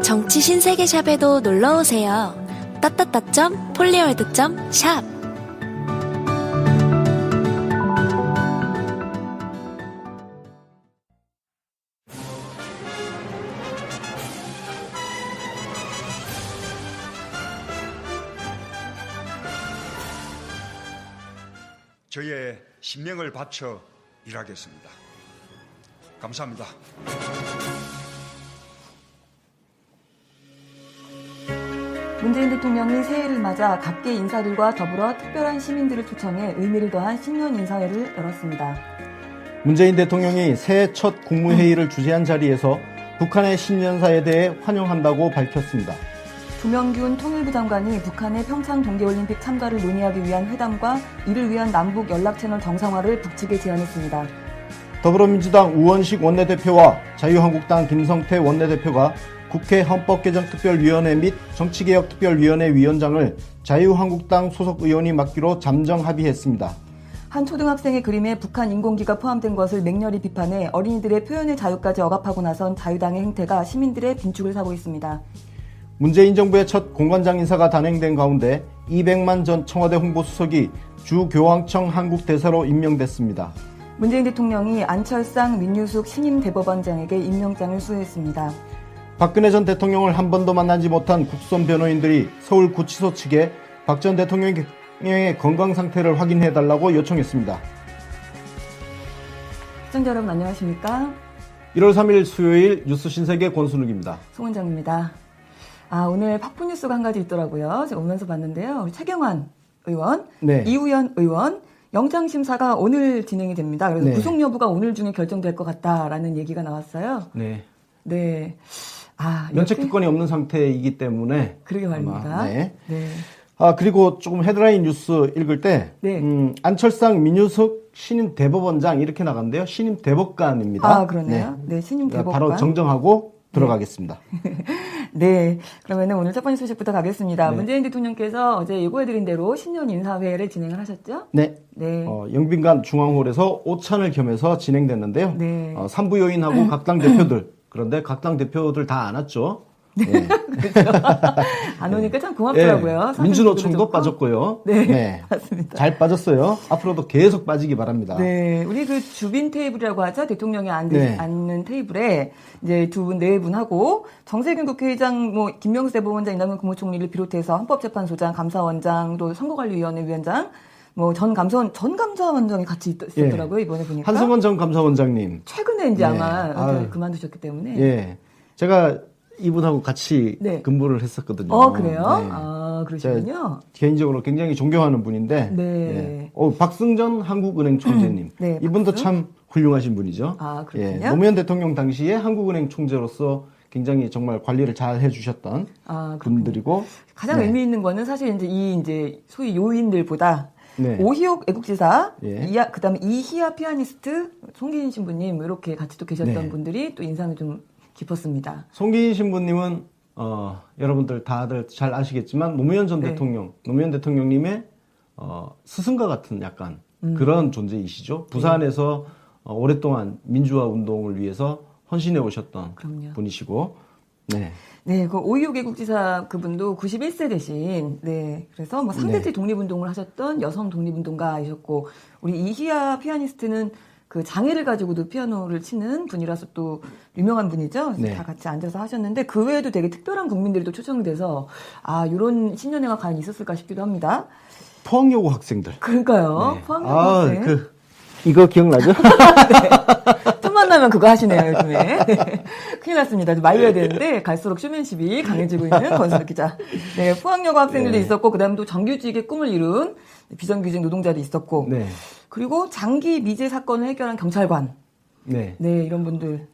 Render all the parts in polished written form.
정치 신세계샵에도 놀러오세요. @폴리월드.샵. 저의 신명을 바쳐 일하겠습니다. 감사합니다. 문재인 대통령이 새해를 맞아 각계 인사들과 더불어 특별한 시민들을 초청해 의미를 더한 신년 인사회를 열었습니다. 문재인 대통령이 새해 첫 국무회의를 주재한 자리에서 북한의 신년사에 대해 환영한다고 밝혔습니다. 조명균 통일부 장관이 북한의 평창 동계올림픽 참가를 논의하기 위한 회담과 이를 위한 남북 연락채널 정상화를 북측에 제안했습니다. 더불어민주당 우원식 원내대표와 자유한국당 김성태 원내대표가 국회 헌법개정특별위원회 및 정치개혁특별위원회 위원장을 자유한국당 소속 의원이 맡기로 잠정 합의했습니다. 한 초등학생의 그림에 북한 인공기가 포함된 것을 맹렬히 비판해 어린이들의 표현의 자유까지 억압하고 나선 자유당의 행태가 시민들의 빈축을 사고 있습니다. 문재인 정부의 첫 공관장 인사가 단행된 가운데 200만 전 청와대 홍보수석이 주교황청 한국대사로 임명됐습니다. 문재인 대통령이 안철상, 민유숙 신임 대법원장에게 임명장을 수여했습니다. 박근혜 전 대통령을 한 번도 만나지 못한 국선 변호인들이 서울구치소 측에 박 전 대통령의 건강 상태를 확인해달라고 요청했습니다. 시청자 여러분 안녕하십니까? 1월 3일 수요일 뉴스 신세계 권순욱입니다. 송은정입니다. 오늘 팍포 뉴스가 한 가지 있더라고요. 제가 오면서 봤는데요. 우리 최경환 의원, 네. 이우연 의원 영장심사가 오늘 진행이 됩니다. 그래서 네. 구속 여부가 오늘 중에 결정될 것 같다라는 얘기가 나왔어요. 네. 네. 면책 특권이 없는 상태이기 때문에. 그러게 말입니다. 네. 네. 그리고 조금 헤드라인 뉴스 읽을 때, 네. 안철상, 민유숙 신임 대법원장 이렇게 나간대요. 신임 대법관입니다. 그러네요. 네, 신임 대법관. 바로 정정하고 들어가겠습니다. 네. 그러면은 오늘 첫 번째 소식부터 가겠습니다. 네. 문재인 대통령께서 어제 예고해드린 대로 신년 인사회를 진행을 하셨죠? 네. 네. 영빈관 중앙홀에서 오찬을 겸해서 진행됐는데요. 네. 산부요인하고 각 당 대표들, 그런데 각 당 대표들 다 안 왔죠. 네. 그렇죠. 안 오니까 참 고맙더라고요. 네. 민주노총도 빠졌고요. 네. 맞습니다. 잘 빠졌어요. 앞으로도 계속 빠지기 바랍니다. 네. 우리 그 주빈 테이블이라고 하죠. 대통령이 앉는 테이블에 이제 두 분, 네 분하고 정세균 국회의장, 김명수 대법원장, 이낙연 국무총리를 비롯해서 헌법재판소장, 감사원장, 또 선거관리위원회 위원장, 전 감사원장이 같이 있었더라고요. 이번에 보니까. 한승원 전 감사원장님. 최근에 이제 아마 그만두셨기 때문에. 예. 제가 이분하고 같이 네. 근무를 했었거든요. 그래요? 네. 그러시군요. 개인적으로 굉장히 존경하는 분인데. 네. 박승전 한국은행 총재님. 네, 이분도 박수. 참 훌륭하신 분이죠. 그렇군요. 노무현 대통령 당시에 한국은행 총재로서 굉장히 정말 관리를 잘 해주셨던 분들이고. 가장 의미 있는 거는 사실 이제 소위 요인들보다 네. 오희옥 애국지사, 예. 그다음에 이희아 피아니스트, 송기인 신부님 이렇게 같이 또 계셨던 네. 분들이 또 인상이 좀 깊었습니다. 송기인 신부님은 여러분들 다들 잘 아시겠지만 노무현 전 네. 대통령, 노무현 대통령님의 스승과 같은 약간 그런 존재이시죠. 부산에서 오랫동안 민주화 운동을 위해서 헌신해 오셨던 그럼요. 분이시고, 네. 네, 그 오희옥 애국지사 그분도 91세 되신, 네, 그래서 상대적 독립운동을 하셨던 여성 독립운동가이셨고, 우리 이희아 피아니스트는 그 장애를 가지고도 피아노를 치는 분이라서 또 유명한 분이죠. 그래서 네. 다 같이 앉아서 하셨는데 그 외에도 되게 특별한 국민들이 또 초청이 돼서 이런 신년회가 과연 있었을까 싶기도 합니다. 포항여고 학생들. 그러니까요. 네. 포항여고 학생. 이거 기억나죠? 네. 틈만 나면 그거 하시네요, 요즘에. 큰일 났습니다. 말려야 되는데, 갈수록 쇼맨십이 강해지고 있는 권순욱 기자. 네, 포항여고 학생들도 있었고, 그 다음에 또 정규직의 꿈을 이룬 비정규직 노동자도 있었고, 네. 그리고 장기 미제 사건을 해결한 경찰관. 네. 네, 이런 분들.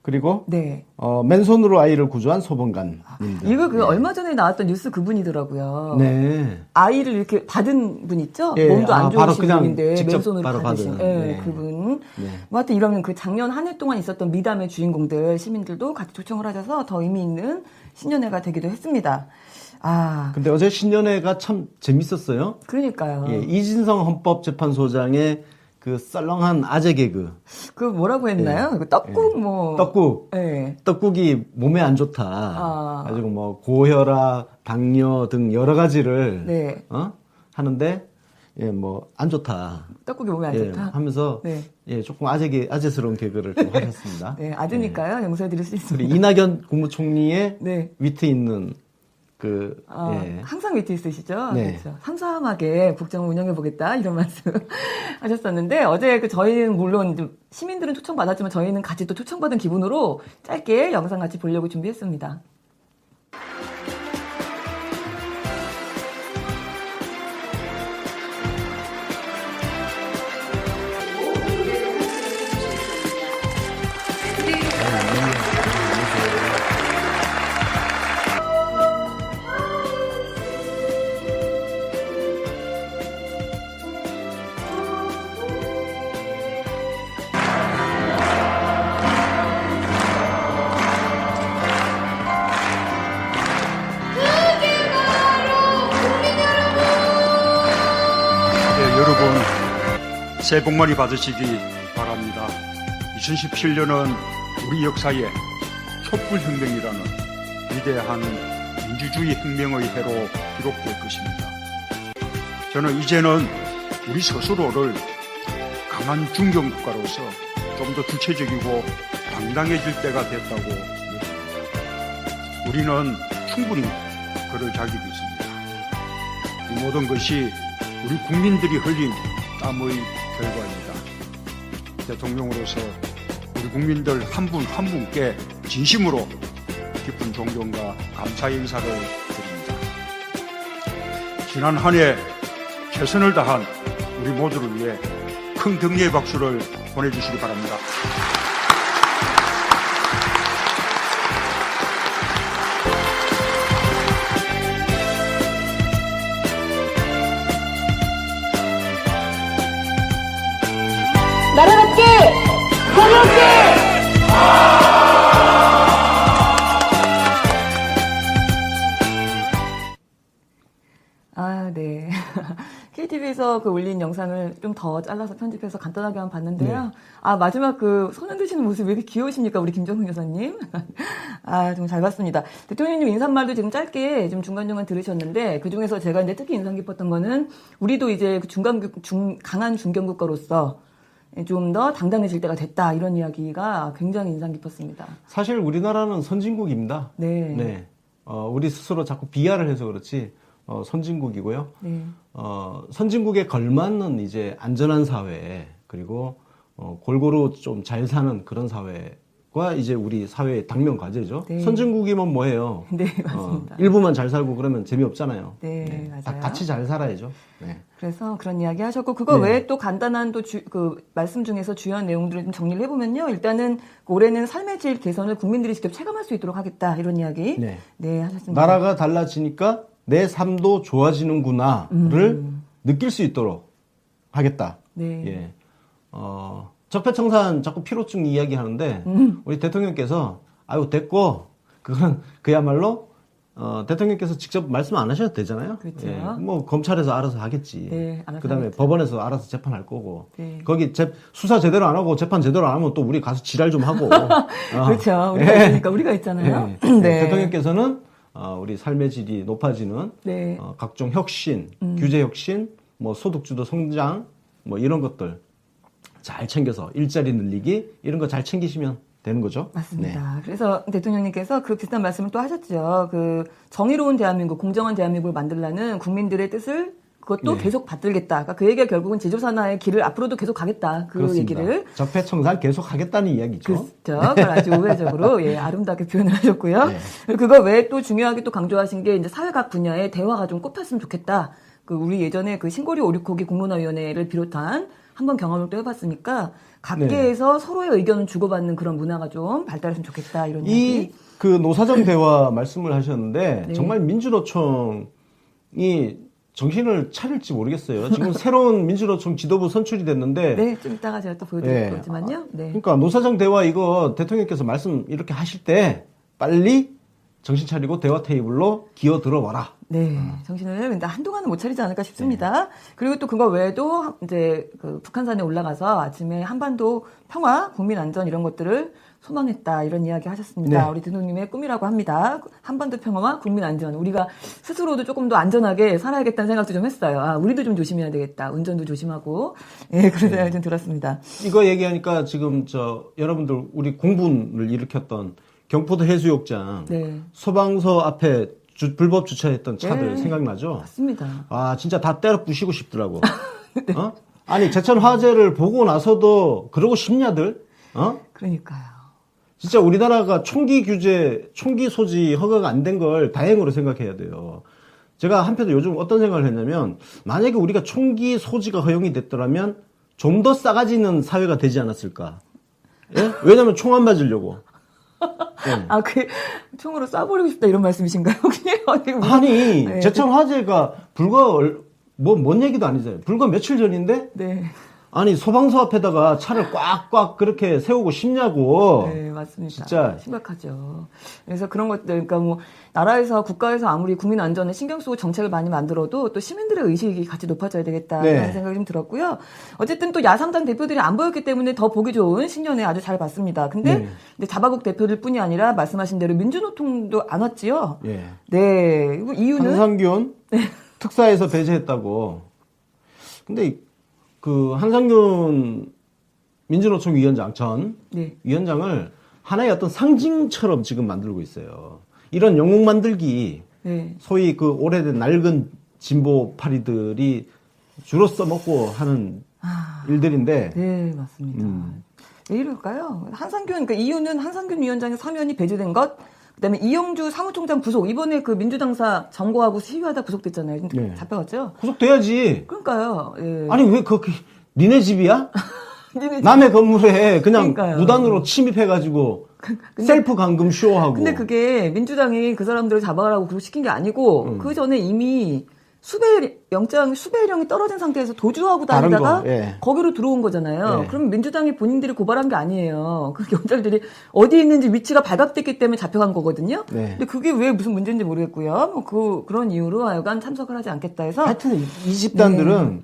그리고 네. 맨손으로 아이를 구조한 소방관님들. 이거 얼마 전에 나왔던 뉴스 그분이더라고요. 네. 아이를 이렇게 받은 분 있죠? 예, 몸도 안 바로 좋으신 그냥 분인데 직접 맨손으로 바로 받으신 받은. 네. 그분. 네. 하여튼 이러면 그 작년 한 해 동안 있었던 미담의 주인공들 시민들도 같이 초청을 하셔서 더 의미 있는 신년회가 되기도 했습니다. 근데 어제 신년회가 참 재밌었어요. 그러니까요. 예, 이진성 헌법재판소장의 그 썰렁한 아재 개그. 그 뭐라고 했나요? 그 떡국 뭐. 떡국. 네. 떡국이 몸에 안 좋다. 가지고 뭐 고혈압, 당뇨 등 여러 가지를 네. 하는데 예, 뭐 안 좋다. 떡국이 몸에 안 예, 좋다. 하면서 네. 예, 조금 아재스러운 개그를 좀 하셨습니다. 네, 아드니까요. 용서해 드릴 수 있습니다. 우리 이낙연 국무총리의 네. 위트 있는 그 예. 항상 위트 있으시죠? 네. 그렇죠. 삼삼하게 국정을 운영해 보겠다 이런 말씀 하셨었는데 어제 그 저희는 물론 좀 시민들은 초청받았지만 저희는 같이 또 초청받은 기분으로 짧게 영상 같이 보려고 준비했습니다. 여러분 새해 복 많이 받으시기 바랍니다. 2017년은 우리 역사의 촛불혁명이라는 위대한 민주주의 혁명의 해로 기록될 것입니다. 저는 이제는 우리 스스로를 강한 중견국가로서 좀 더 주체적이고 당당해질 때가 됐다고 여깁니다. 우리는 충분히 그럴 자격이 있습니다. 이 모든 것이 우리 국민들이 흘린 땀의 결과입니다. 대통령으로서 우리 국민들 한 분 한 분께 진심으로 깊은 존경과 감사의 인사를 드립니다. 지난 한 해 최선을 다한 우리 모두를 위해 큰 격려의 박수를 보내주시기 바랍니다. 나라답게! 자유롭게! 네. KTV에서 그 올린 영상을 좀 더 잘라서 편집해서 간단하게 한번 봤는데요. 네. 마지막 그 손 흔드시는 모습 왜 이렇게 귀여우십니까? 우리 김정은 여사님. 좀 잘 봤습니다. 대통령님 인사말도 지금 짧게 좀 중간중간 들으셨는데 그 중에서 제가 이제 특히 인상 깊었던 거는 우리도 이제 그 강한 중견국가로서 좀 더 당당해질 때가 됐다. 이런 이야기가 굉장히 인상 깊었습니다. 사실 우리나라는 선진국입니다. 네. 네. 우리 스스로 자꾸 비하를 해서 그렇지, 선진국이고요. 네. 선진국에 걸맞는 이제 안전한 사회, 그리고, 골고루 좀 잘 사는 그런 사회가 이제 우리 사회의 당면 과제죠. 네. 선진국이면 뭐예요? 네, 맞습니다. 일부만 잘 살고 그러면 재미없잖아요. 네, 다 맞아요. 같이 잘 살아야죠. 네. 그래서 그런 이야기 하셨고, 그거 네. 외에 또 간단한 또 말씀 중에서 주요한 내용들을 좀 정리를 해보면요. 일단은 올해는 삶의 질 개선을 국민들이 직접 체감할 수 있도록 하겠다. 이런 이야기. 네. 네, 하셨습니다. 나라가 달라지니까 내 삶도 좋아지는구나를 느낄 수 있도록 하겠다. 네. 예. 적폐청산 자꾸 피로증 이야기 하는데, 우리 대통령께서, 아유, 됐고, 그건 그야말로, 대통령께서 직접 말씀 안 하셔도 되잖아요. 그렇죠. 예. 뭐, 검찰에서 알아서 하겠지. 네, 알아서 그 다음에 하겠죠. 법원에서 알아서 재판할 거고. 네. 거기 수사 제대로 안 하고 재판 제대로 안 하면 또 우리 가서 지랄 좀 하고. 그렇죠. 우리가 예. 있으니까 우리가 있잖아요. 예. 네. 대통령께서는 우리 삶의 질이 높아지는 네. 각종 혁신, 규제 혁신, 뭐 소득주도 성장, 뭐 이런 것들 잘 챙겨서 일자리 늘리기 이런 거 잘 챙기시면 되는 거죠. 맞습니다. 네. 그래서 대통령님께서 그 비슷한 말씀을 또 하셨죠. 그 정의로운 대한민국, 공정한 대한민국을 만들라는 국민들의 뜻을 그것도 네. 계속 받들겠다. 그러니까 그 얘기가 결국은 제조산화의 길을 앞으로도 계속 가겠다. 그 그렇습니다. 얘기를. 적폐청산 계속 하겠다는 이야기죠. 그렇죠. 그걸 아주 우회적으로 아름답게 표현을 하셨고요. 네. 그리고 그거 외에 또 중요하게 또 강조하신 게 이제 사회 각 분야의 대화가 좀 꼽혔으면 좋겠다. 그 우리 예전에 그 신고리 오류코기 공론화위원회를 비롯한 한번 경험을 또 해봤으니까 각계에서 서로의 의견을 주고받는 그런 문화가 좀 발달했으면 좋겠다. 이런 얘기. 그 노사정 대화 말씀을 하셨는데 네. 정말 민주노총이 정신을 차릴지 모르겠어요. 지금 새로운 민주노총 지도부 선출이 됐는데 네, 좀 이따가 제가 또 보여드릴 거지만요. 네. 그러니까 노사정 대화 이거 대통령께서 말씀 이렇게 하실 때 빨리 정신 차리고 대화 테이블로 기어 들어와라. 네, 정신을 근데 한동안은 못 차리지 않을까 싶습니다. 그리고 또 그거 외에도 이제 그 북한산에 올라가서 아침에 한반도 평화, 국민 안전 이런 것들을 소망했다 이런 이야기 하셨습니다. 네. 우리 대통령님의 꿈이라고 합니다. 한반도 평화와 국민 안전. 우리가 스스로도 조금 더 안전하게 살아야겠다는 생각도 좀 했어요. 아, 우리도 좀 조심해야 되겠다. 운전도 조심하고. 예, 그런 생각이 좀 들었습니다. 이거 얘기하니까 지금 여러분들 우리 공분을 일으켰던 경포도 해수욕장 네, 소방서 앞에 불법 주차했던 차들 네. 생각나죠? 맞습니다. 아 진짜 다 때려 부시고 싶더라고. 어? 아니 제천 화재를 보고 나서도 그러고 싶냐들? 어? 그러니까요. 진짜 우리나라가 총기 규제, 총기 소지 허가가 안 된 걸 다행으로 생각해야 돼요. 제가 한편으로 요즘 어떤 생각을 했냐면 만약에 우리가 총기 소지가 허용이 됐더라면 좀 더 싸가지는 사회가 되지 않았을까? 예? 왜냐면 총 안 맞으려고. 예. 아, 그 총으로 쏴버리고 싶다 이런 말씀이신가요? 그냥 아니 네. 제천 화재가 뭔 얘기도 아니잖아요. 불과 며칠 전인데 네. 아니 소방서 앞에다가 차를 꽉꽉 그렇게 세우고 싶냐고. 네, 맞습니다. 진짜. 심각하죠. 그래서 그런 것들, 그러니까 뭐, 나라에서, 국가에서 아무리 국민 안전에 신경 쓰고 정책을 많이 만들어도 또 시민들의 의식이 같이 높아져야 되겠다. 네. 라는 생각이 좀 들었고요. 어쨌든 또 야삼당 대표들이 안 보였기 때문에 더 보기 좋은 신년회 아주 잘 봤습니다. 근데, 네. 이제 자바국 대표들 뿐이 아니라 말씀하신 대로 민주노총도 안 왔지요. 예. 네. 이거 이유는. 한상균 특사에서 배제했다고. 근데 그 한상균 민주노총 위원장 전 네. 위원장을 하나의 어떤 상징처럼 지금 만들고 있어요. 이런 영웅 만들기 네. 소위 그 오래된 낡은 진보 파리들이 주로 써먹고 하는 일들인데 네, 맞습니다. 왜 이럴까요? 한상균, 그러니까 이유는 한상균 위원장의 사면이 배제된 것, 그다음에 이영주 사무총장 구속, 이번에 그 민주당사 점거하고 시위하다 구속됐잖아요. 네. 잡혀갔죠? 구속돼야지. 그러니까요. 예. 아니 왜 그렇게 니네 집이야? 니네 남의 건물에 그냥 그러니까요. 무단으로 침입해가지고 셀프 감금 쇼하고. 근데 그게 민주당이 그 사람들을 잡아가라고 구속시킨 게 아니고, 그 전에 이미 수배령이 떨어진 상태에서 도주하고 다른 다니다가 거, 예. 거기로 들어온 거잖아요. 예. 그럼 민주당이 본인들이 고발한 게 아니에요. 그 경찰들이 어디 있는지 위치가 발각됐기 때문에 잡혀간 거거든요. 네. 근데 그게 왜 무슨 문제인지 모르겠고요. 뭐 그런 이유로 하여간 참석을 하지 않겠다 해서. 하여튼 이 집단들은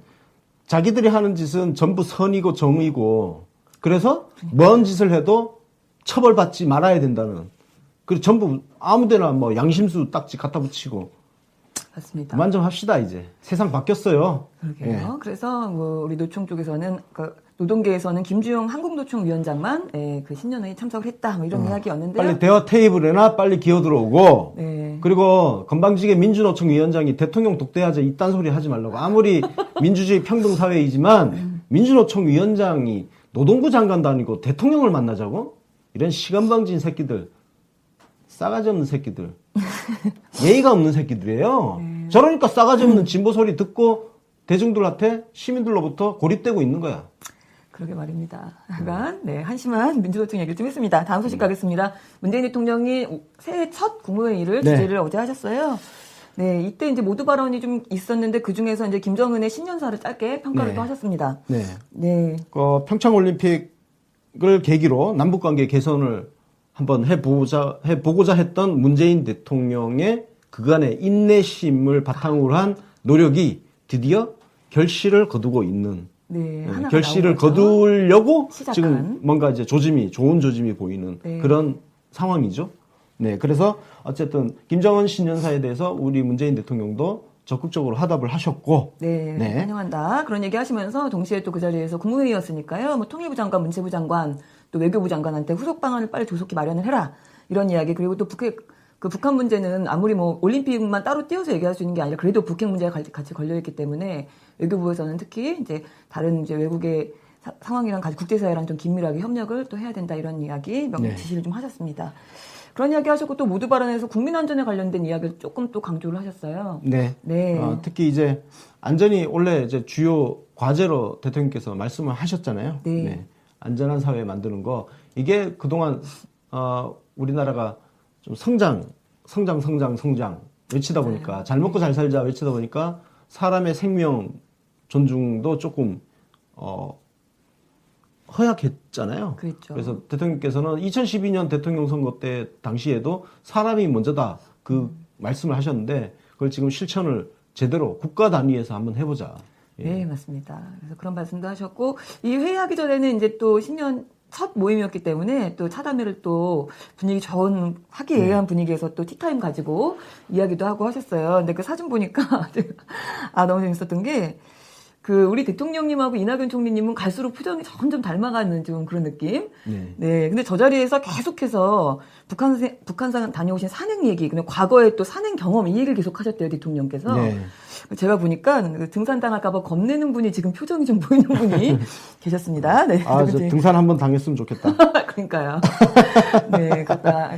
자기들이 하는 짓은 전부 선이고 정의고 그래서 뭔 짓을 해도 처벌받지 말아야 된다는. 그리고 전부 아무데나 뭐 양심수 딱지 갖다 붙이고. 맞습니다. 그만 좀 합시다 이제. 세상 바뀌었어요. 그러게요. 예. 그래서 뭐 우리 노총 쪽에서는 그 노동계에서는 김주영 한국노총 위원장만 그 신년회에 참석을 했다 뭐 이런 이야기였는데요. 빨리 대화 테이블에나 빨리 기어 들어오고. 네. 그리고 건방지게 민주노총 위원장이 대통령 독대하자 이딴 소리 하지 말라고. 아무리 민주주의 평등 사회이지만 민주노총 위원장이 노동부 장관도 아니고 대통령을 만나자고? 이런 시간방진 새끼들. 싸가지 없는 새끼들. 예의가 없는 새끼들이에요. 저러니까 싸가지 없는 진보 소리 듣고 대중들한테 시민들로부터 고립되고 있는 거야. 그러게 말입니다. 약간 한심한 민주노총 얘기를 좀 했습니다. 다음 소식 가겠습니다. 문재인 대통령이 새해 첫 국무회의를 네. 주재를 어제 하셨어요. 네, 이때 이제 모두 발언이 좀 있었는데 그 중에서 이제 김정은의 신년사를 짧게 평가를 네. 또 하셨습니다. 네. 네, 평창 올림픽을 계기로 남북 관계 개선을 한번 해보고자 했던 문재인 대통령의 그간의 인내심을 바탕으로 한 노력이 드디어 결실을 거두고 있는. 네, 하나가 결실을 나온 거죠. 거두려고 시작한. 지금 뭔가 이제 좋은 조짐이 보이는 네. 그런 상황이죠. 네, 그래서 어쨌든 김정은 신년사에 대해서 우리 문재인 대통령도 적극적으로 화답을 하셨고, 네, 네. 환영한다. 그런 얘기 하시면서 동시에 또 그 자리에서 국무회의였으니까요. 뭐 통일부 장관, 문체부 장관, 또 외교부 장관한테 후속 방안을 빨리 조속히 마련을 해라. 이런 이야기. 그리고 또 북한 문제는 아무리 뭐 올림픽만 따로 띄워서 얘기할 수 있는 게 아니라 그래도 북핵 문제가 같이 걸려있기 때문에 외교부에서는 특히 이제 다른 이제 외국의 상황이랑 같이 국제사회랑 좀 긴밀하게 협력을 또 해야 된다. 이런 이야기 지시를 좀 하셨습니다. 그런 이야기 하셨고 또 모두 발언에서 국민 안전에 관련된 이야기를 조금 또 강조를 하셨어요. 네. 네. 특히 이제 안전이 원래 이제 주요 과제로 대통령께서 말씀을 하셨잖아요. 네. 안전한 사회 만드는 거. 이게 그동안, 우리나라가 좀 성장 외치다 보니까 잘 먹고 잘 살자 외치다 보니까 사람의 생명 존중도 조금, 허약했잖아요. 그렇죠. 그래서 대통령께서는 2012년 대통령 선거 때 당시에도 사람이 먼저다 그 말씀을 하셨는데 그걸 지금 실천을 제대로 국가 단위에서 한번 해보자. 예. 네, 맞습니다. 그래서 그런 말씀도 하셨고, 이 회의하기 전에는 이제 또 신년 첫 모임이었기 때문에 또 차담회를 또 분위기 좋은 화기애애한 분위기에서 또 티타임 가지고 이야기도 하고 하셨어요. 근데 그 사진 보니까 너무 재밌었던 게 그 우리 대통령님하고 이낙연 총리님은 갈수록 표정이 점점 닮아가는 좀 그런 느낌. 네. 근데 저 자리에서 계속해서 북한산 다녀오신 산행 얘기, 그냥 과거에 또 산행 경험 이 얘기를 계속 하셨대요, 대통령께서. 네. 제가 보니까 등산당할까봐 겁내는 분이 지금 표정이 좀 보이는 분이 계셨습니다. 네. 저 등산 한번 당했으면 좋겠다. 그러니까요. 네, 갔다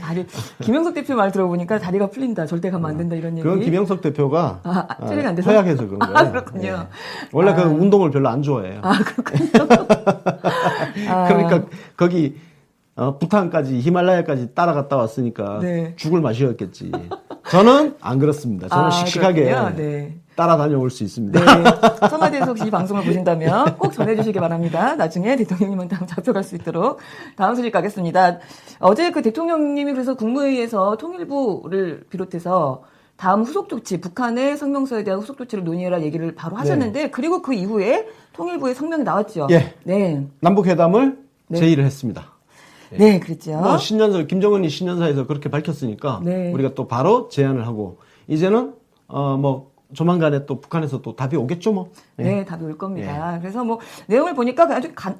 김영석 대표 말 들어보니까 다리가 풀린다. 절대 가면 안 된다 이런 얘기. 그건 김영석 대표가 찔리가 안 돼서? 허약해서 그런 거예요. 그렇군요. 네. 원래 그 운동을 별로 안 좋아해요. 그렇군요. 그러니까 거기 부탄까지 히말라야까지 따라갔다 왔으니까 네. 죽을 맛이었겠지. 저는 안 그렇습니다. 저는 씩씩하게 네. 따라다녀올 수 있습니다. 네. 청와대에서 혹시 이 방송을 보신다면 꼭 전해주시기 바랍니다. 나중에 대통령님한테 한번 잡혀갈 수 있도록. 다음 소식 가겠습니다. 어제 그 대통령님이 그래서 국무회의에서 통일부를 비롯해서 다음 후속 조치, 북한의 성명서에 대한 후속 조치를 논의해라 얘기를 바로 하셨는데, 그리고 그 이후에 통일부의 성명이 나왔죠. 예. 네. 남북회담을 제의를 했습니다. 네, 그랬죠. 신년사, 김정은이 신년사에서 그렇게 밝혔으니까 네. 우리가 또 바로 제안을 하고 이제는 조만간에 또 북한에서 또 답이 오겠죠, 뭐. 네, 답이 올 겁니다. 그래서 내용을 보니까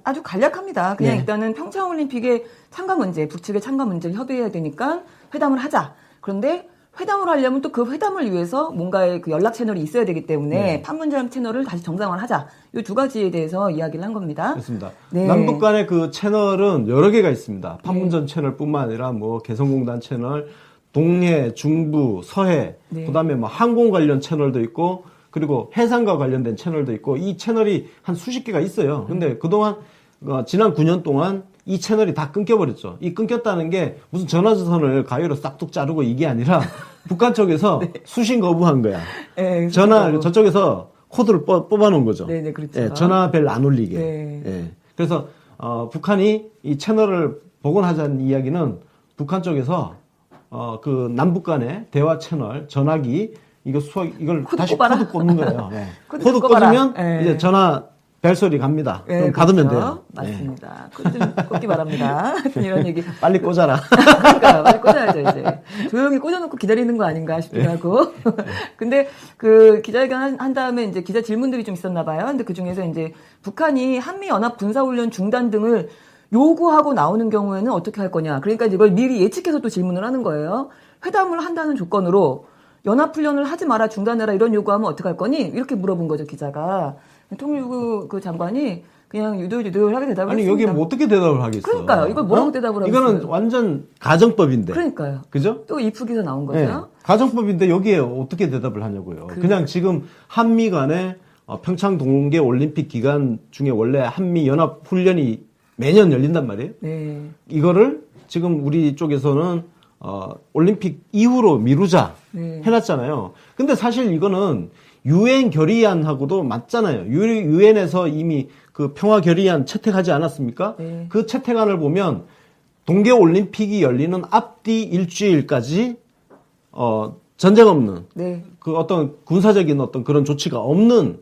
아주 간략합니다. 그냥 일단은 평창올림픽의 참가 문제, 북측의 참가 문제를 협의해야 되니까 회담을 하자. 그런데 회담을 하려면 또 그 회담을 위해서 뭔가의 그 연락 채널이 있어야 되기 때문에 판문점 채널을 다시 정상화하자. 이 두 가지에 대해서 이야기를 한 겁니다. 그렇습니다. 네. 남북 간의 그 채널은 여러 개가 있습니다. 판문점 채널뿐만 아니라 개성공단 채널, 동해, 중부, 서해, 그다음에 항공 관련 채널도 있고, 그리고 해상과 관련된 채널도 있고, 이 채널이 한 수십 개가 있어요. 근데 그동안 지난 9년 동안 이 채널이 다 끊겨버렸죠. 이 끊겼다는 게 무슨 전화선을 가위로 싹둑 자르고 이게 아니라 북한 쪽에서 수신 거부한 거야. 네, 저쪽에서 코드를 뽑아놓은 거죠. 네, 그렇죠. 예, 전화벨 안 울리게. 네. 예. 그래서 북한이 이 채널을 복원하자는 이야기는 북한 쪽에서 그 남북 간의 대화 채널, 전화기 이걸 다시 코드 꽂는 거예요. 예. 코드 꽂으면 이제 전화 벨소리 갑니다. 그럼 받으면 돼요. 맞습니다. 코드 좀 꽂기 바랍니다. 이런 얘기. 빨리 꽂아라. 그러니까 빨리 꽂아야죠, 이제. 조용히 꽂아놓고 기다리는 거 아닌가 싶기도 하고. 근데 그 기자회견 한 다음에 이제 기자 질문들이 좀 있었나 봐요. 근데 그 중에서 이제 북한이 한미연합 군사훈련 중단 등을 요구하고 나오는 경우에는 어떻게 할 거냐. 그러니까 이걸 미리 예측해서 또 질문을 하는 거예요. 회담을 한다는 조건으로 연합훈련을 하지 마라, 중단해라 이런 요구하면 어떻게 할 거니? 이렇게 물어본 거죠, 기자가. 통일부 그 장관이 그냥 유들유들하게 대답을 아니, 했습니다. 여기 뭐 어떻게 대답을 하겠어요? 그러니까요. 이걸 뭐라고 대답을 하겠어요? 이거는 완전 가정법인데. 그러니까요. 그죠? 또 이프기서 나온 거죠. 네. 가정법인데 여기에 어떻게 대답을 하냐고요. 그냥 지금 한미 간에 평창 동계 올림픽 기간 중에 원래 한미 연합 훈련이 매년 열린단 말이에요. 네. 이거를 지금 우리 쪽에서는 올림픽 이후로 미루자 해놨잖아요. 근데 사실 이거는 유엔 결의안하고도 맞잖아요. 유엔에서 이미 그 평화 결의안 채택하지 않았습니까? 네. 그 채택안을 보면 동계 올림픽이 열리는 앞뒤 일주일까지 전쟁 없는 그 어떤 군사적인 어떤 그런 조치가 없는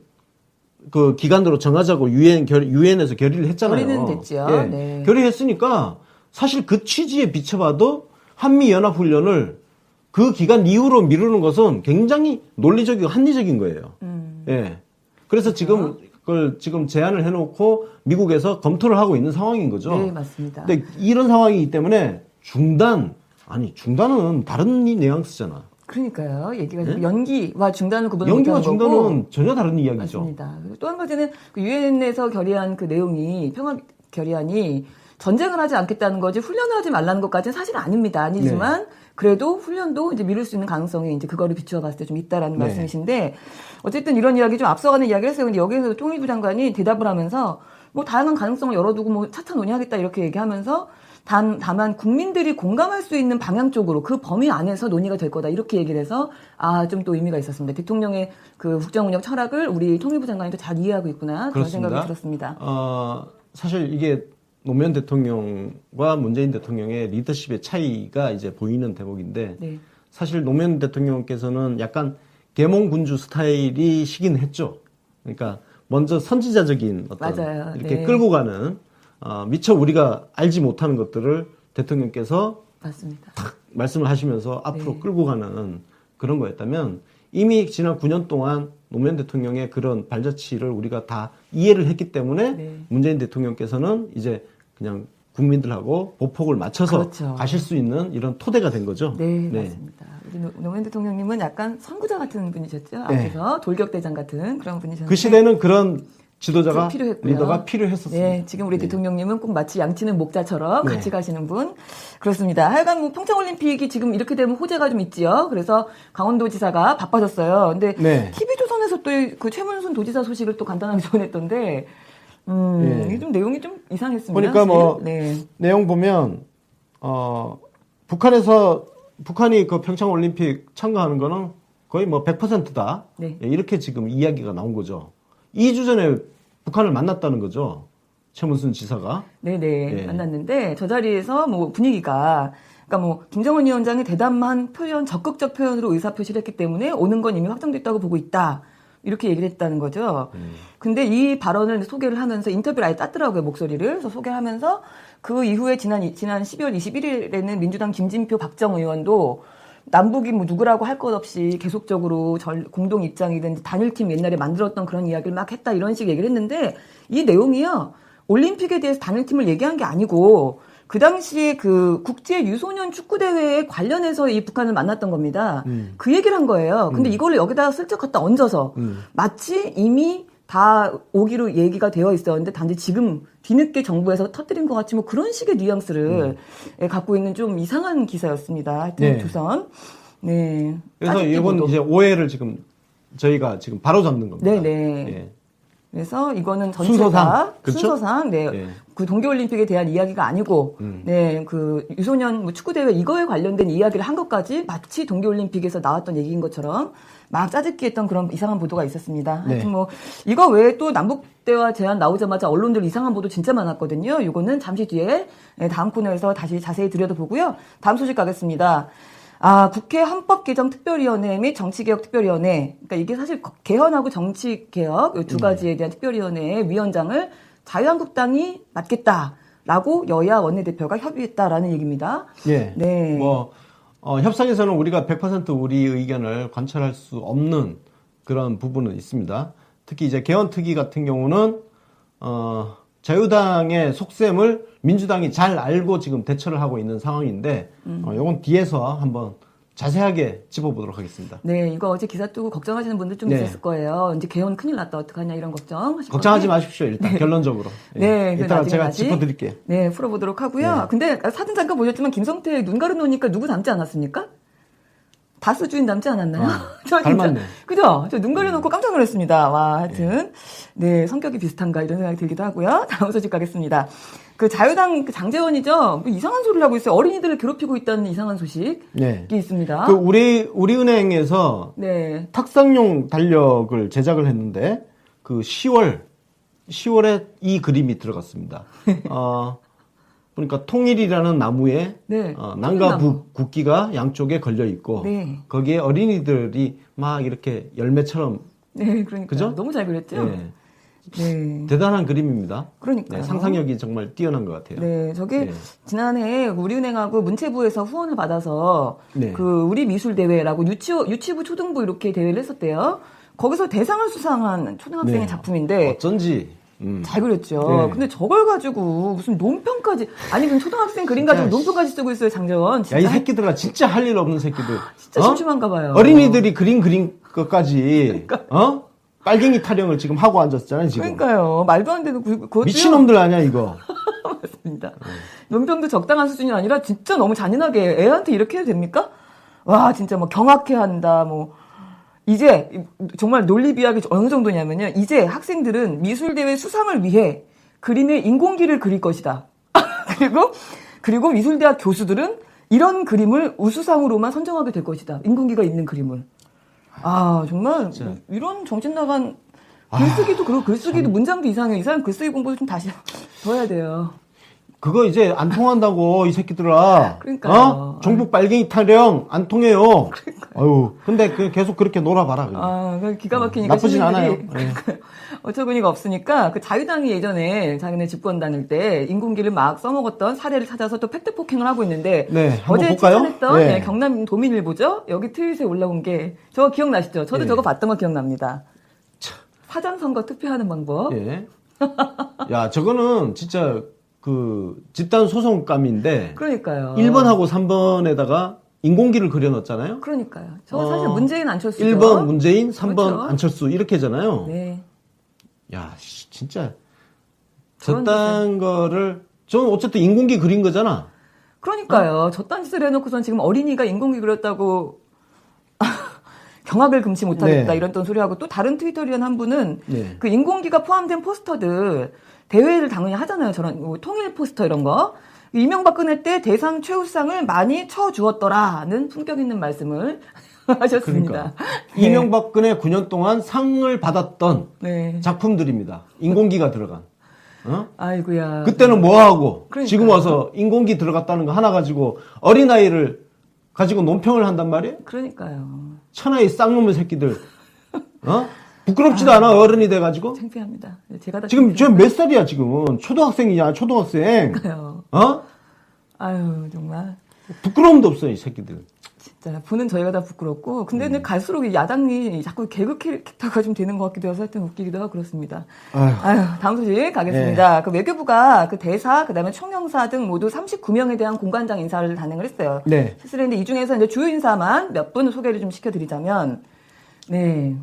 그 기간으로 정하자고 유엔에서 결의를 했잖아요. 결의는 됐죠. 예. 네. 결의했으니까 사실 그 취지에 비춰봐도 한미 연합 훈련을 그 기간 이후로 미루는 것은 굉장히 논리적이고 합리적인 거예요. 예. 그래서 지금 그걸 지금 제안을 해놓고 미국에서 검토를 하고 있는 상황인 거죠. 네, 맞습니다. 근데 이런 상황이기 때문에 중단은 다른 뉘앙스잖아. 그러니까요. 얘기가 좀 연기와 중단을 구분을 연기와 못하는 거고. 중단은 전혀 다른 이야기죠. 맞습니다. 또 한 가지는 그 유엔에서 결의한 그 내용이 평화 결의안이 전쟁을 하지 않겠다는 거지 훈련을 하지 말라는 것까지는 사실은 아닙니다. 아니지만 그래도 훈련도 이제 미룰 수 있는 가능성이 이제 그거를 비추어 봤을 때 좀 있다라는 말씀이신데 어쨌든 이런 이야기 좀 앞서가는 이야기를 했어요. 근데 여기에서 통일부 장관이 대답을 하면서 다양한 가능성을 열어두고 차차 논의하겠다 이렇게 얘기하면서 다만 국민들이 공감할 수 있는 방향 쪽으로 그 범위 안에서 논의가 될 거다 이렇게 얘기를 해서 좀 또 의미가 있었습니다. 대통령의 그 국정운영 철학을 우리 통일부 장관이 또 잘 이해하고 있구나 그런 그렇습니다. 생각이 들었습니다. 사실 이게 노무현 대통령과 문재인 대통령의 리더십의 차이가 이제 보이는 대목인데 네. 사실 노무현 대통령께서는 약간 계몽군주 스타일이시긴 했죠. 그러니까 먼저 선지자적인 어떤 맞아요. 이렇게 네. 끌고 가는 미처 우리가 알지 못하는 것들을 대통령께서 맞습니다. 탁 말씀을 하시면서 앞으로 네. 끌고 가는 그런 거였다면 이미 지난 9년 동안 노무현 대통령의 그런 발자취를 우리가 다 이해를 했기 때문에 네. 문재인 대통령께서는 이제 그냥 국민들하고 보폭을 맞춰서 그렇죠. 가실 수 있는 이런 토대가 된 거죠. 네, 맞습니다. 우리 노무현 대통령님은 약간 선구자 같은 분이셨죠. 네. 앞에서 돌격대장 같은 그런 분이셨는데 그 시대는 그런 지도자가 필요했고요. 리더가 필요했었습니다. 네, 지금 우리 대통령님은 꼭 마치 양치는 목자처럼 네. 같이 가시는 분. 그렇습니다. 하여간 뭐 평창올림픽이 지금 이렇게 되면 호재가 좀 있지요. 그래서 강원도지사가 바빠졌어요. 근데 네. TV조선에서 또 그 최문순 도지사 소식을 또 간단하게 전했던데, 예. 이게 좀 내용이 좀 이상했습니다. 보니까 뭐 사실. 네. 내용 보면 북한이 그 평창 올림픽 참가하는 거는 거의 뭐 100%다. 네. 이렇게 지금 이야기가 나온 거죠. 2주 전에 북한을 만났다는 거죠. 최문순 지사가. 네네. 예. 만났는데, 저 자리에서 뭐 분위기가, 그러니까 뭐, 김정은 위원장이 대담한 표현, 적극적 표현으로 의사표시를 했기 때문에 오는 건 이미 확정됐다고 보고 있다. 이렇게 얘기를 했다는 거죠. 근데 이 발언을 소개를 하면서 인터뷰를 아예 땄더라고요, 목소리를. 그래서 소개하면서 그 이후에 지난 12월 21일에는 민주당 김진표 박정 의원도 남북이 뭐 누구라고 할 것 없이 계속적으로 공동 입장이든 단일팀 옛날에 만들었던 그런 이야기를 막 했다 이런 식의 얘기를 했는데 이 내용이요. 올림픽에 대해서 단일팀을 얘기한 게 아니고 그 당시에 그 국제 유소년 축구 대회에 관련해서 이 북한을 만났던 겁니다. 그 얘기를 한 거예요. 근데 이거를 여기다가 슬쩍 갖다 얹어서 마치 이미 다 오기로 얘기가 되어 있었는데 단지 지금 뒤늦게 정부에서 터뜨린 것 같이 뭐 그런 식의 뉘앙스를 갖고 있는 좀 이상한 기사였습니다. 하여튼 네. 조선. 네. 그래서 이건 이제 오해를 지금 저희가 지금 바로 잡는 겁니다. 네네. 예. 그래서 이거는 순서상, 전체가 그렇죠? 순서상 네. 예. 그 동계올림픽에 대한 이야기가 아니고 네, 그 유소년 뭐 축구 대회 이거에 관련된 이야기를 한 것까지 마치 동계올림픽에서 나왔던 얘기인 것처럼 막 짜깁기 했던 그런 이상한 보도가 있었습니다. 네. 하여튼 뭐 이거 외에 또 남북 대화 제안 나오자마자 언론들 이상한 보도 진짜 많았거든요. 이거는 잠시 뒤에 네, 다음 코너에서 다시 자세히 들여다보고요. 다음 소식 가겠습니다. 국회 헌법개정특별위원회 및 정치개혁특별위원회. 그러니까 이게 사실 개헌하고 정치개혁 두 가지에 대한 특별위원회의 위원장을 자유한국당이 맡겠다라고 여야 원내대표가 협의했다라는 얘기입니다. 예. 네. 뭐 협상에서는 우리가 100% 우리 의견을 관철할 수 없는 그런 부분은 있습니다. 특히 이제 개헌특위 같은 경우는 자유당의 속셈을 민주당이 잘 알고 지금 대처를 하고 있는 상황인데 이건 뒤에서 한번 자세하게 짚어보도록 하겠습니다. 네, 이거 어제 기사 뜨고 걱정하시는 분들 좀 네. 있었을 거예요. 이제 개헌 큰일 났다 어떡하냐 이런 걱정. 걱정하지 마십시오. 일단 결론적으로. 네, 이따가 나중에 제가 다시 짚어드릴게요. 네, 풀어보도록 하고요. 네. 근데 사진 잠깐 보셨지만 김성태 눈 가려놓으니까 누구 닮지 않았습니까? 다스 주인 닮지 않았나요? 저 진짜, 닮았네. 그죠? 저 눈 가려놓고 깜짝 놀랐습니다. 와, 하여튼. 네, 성격이 비슷한가 이런 생각이 들기도 하고요. 다음 소식 가겠습니다. 그 자유당 그 장제원이죠. 뭐 이상한 소리를 하고 있어요. 어린이들을 괴롭히고 있다는 이상한 소식이 네. 있습니다. 그 우리은행에서 네. 탁상용 달력을 제작을 했는데 그 10월에 이 그림이 들어갔습니다. 그러니까 통일이라는 나무에 네, 남과 통일나무. 국기가 양쪽에 걸려 있고 네. 거기에 어린이들이 막 이렇게 열매처럼 네, 그러니까 그죠? 너무 잘 그렸죠. 네. 네. 대단한 그림입니다. 그러니까요. 네, 상상력이 정말 뛰어난 것 같아요. 네, 저게 네. 지난해 우리은행하고 문체부에서 후원을 받아서 네. 그 우리 미술 대회라고 유치부 초등부 이렇게 대회를 했었대요. 거기서 대상을 수상한 초등학생의 네. 작품인데 어쩐지 잘 그렸죠. 네. 근데 저걸 가지고 무슨 논평까지 아니 그럼 초등학생 그림 가지고 진짜, 논평까지 쓰고 있어요, 장재원. 야, 이 새끼들아 진짜 할 일 없는 새끼들. 진짜 심심한가 봐요. 어린이들이 그린 것까지 빨갱이 타령을 지금 하고 앉았잖아요, 지금. 그러니까요. 말도 안 되는 그것도요. 미친놈들 아니야, 이거. 맞습니다. 논평도 적당한 수준이 아니라 진짜 너무 잔인하게 애한테 이렇게 해도 됩니까? 와, 진짜 뭐 경악해 한다, 뭐. 이제 정말 논리 비약이 어느 정도냐면요. 이제 학생들은 미술대회 수상을 위해 그림의 인공기를 그릴 것이다. 그리고 미술대학 교수들은 이런 그림을 우수상으로만 선정하게 될 것이다. 인공기가 있는 그림을. 정말 진짜. 이런 정신 나간 글쓰기도 그렇고 글쓰기도 문장도 이상해요. 이 사람 글쓰기 공부 좀 다시 더 해야 돼요. 그거 이제 안 통한다고, 이 새끼들아. 그러니까요. 종북 빨갱이 타령 안 통해요. 아유, 근데 계속 그렇게 놀아봐라. 그냥. 기가 막히니까. 나쁘진 않아요. 어처구니가 없으니까 그 자유당이 예전에 자기네 집권 다닐 때 인공기를 막 써먹었던 사례를 찾아서 또 팩트 폭행을 하고 있는데 네, 한번 어제 볼까요? 추천했던 네. 경남 도민일보죠? 여기 트윗에 올라온 게 저거 기억나시죠? 저도 네. 저거 봤던 거 기억납니다. 사장선거 투표하는 방법. 예. 야, 저거는 진짜 그 집단 소송감인데 그러니까요. 1번하고 3번에다가 인공기를 그려놨잖아요. 그러니까요. 저거 사실 문재인 안철수죠. 1번 문재인, 3번 그렇죠. 안철수 이렇게잖아요. 네. 야, 진짜 저딴 거를 저는 어쨌든 인공기 그린 거잖아. 그러니까요. 저딴 짓을 해놓고선 지금 어린이가 인공기 그렸다고 경악을 금치 못하겠다 네. 이런 또 소리하고 또 다른 트위터리언 한 분은 네. 그 인공기가 포함된 포스터들 대회를 당연히 하잖아요. 저런 뭐 통일 포스터 이런 거. 이명박근혜 때 대상 최우상을 많이 쳐주었더라는 품격 있는 말씀을 하셨습니다. 그러니까 이명박근혜 9년 동안 상을 받았던 네. 작품들입니다. 인공기가 들어간. 아이고야. 그때는 뭐 하고 그러니까요. 지금 와서 인공기 들어갔다는 거 하나 가지고 어린아이를 가지고 논평을 한단 말이에요? 그러니까요. 천하의 쌍놈의 새끼들. 부끄럽지도 않아, 어른이 돼가지고? 창피합니다. 제가 다 지금 저 몇 살이야, 지금은? 초등학생이냐, 초등학생. 창피해요. 아유, 정말. 부끄러움도 없어, 이 새끼들. 진짜 보는 저희가 다 부끄럽고 근데 갈수록 이 야당이 자꾸 개그 캐릭터가 좀 되는 것 같기도 해서 하여튼 웃기기도 하고 그렇습니다. 아유, 다음 소식 가겠습니다. 그 외교부가 그 대사 그다음에 총영사 등 모두 39명에 대한 공관장 인사를 단행을 했어요. 네. 실수했는데 이 중에서 이제 주요 인사만 몇 분 소개를 좀 시켜드리자면 네.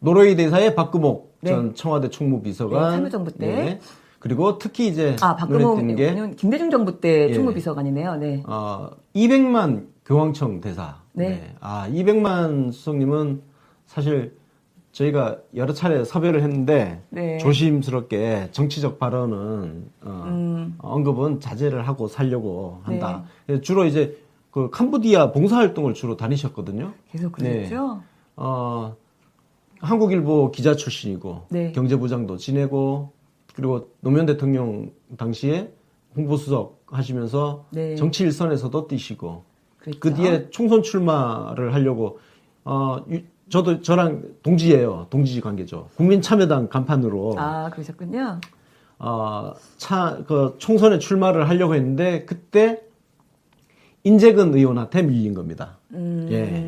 노르웨이 대사의 박금옥 네. 전 청와대 총무비서관. 네, 참여정부 때. 네. 그리고 특히 이제 박금옥 눈에 띄는 게 의원은 김대중 정부 때 예. 총무비서관이네요. 네. 200만 교황청 대사. 네. 200만 수석님은 사실 저희가 여러 차례 섭외를 했는데 네. 조심스럽게 정치적 발언은 언급은 자제를 하고 살려고 한다. 주로 이제 그 캄보디아 봉사활동을 주로 다니셨거든요. 계속 그랬죠. 한국일보 기자 출신이고 네. 경제부장도 지내고 그리고 노무현 대통령 당시에 홍보수석 하시면서 네. 정치 일선에서도 뛰시고 그랬죠. 그 뒤에 총선 출마를 하려고 저도 저랑 동지예요. 동지 관계죠. 국민참여당 간판으로 그러셨군요. 그 총선에 출마를 하려고 했는데 그때 인재근 의원한테 밀린 겁니다. 예.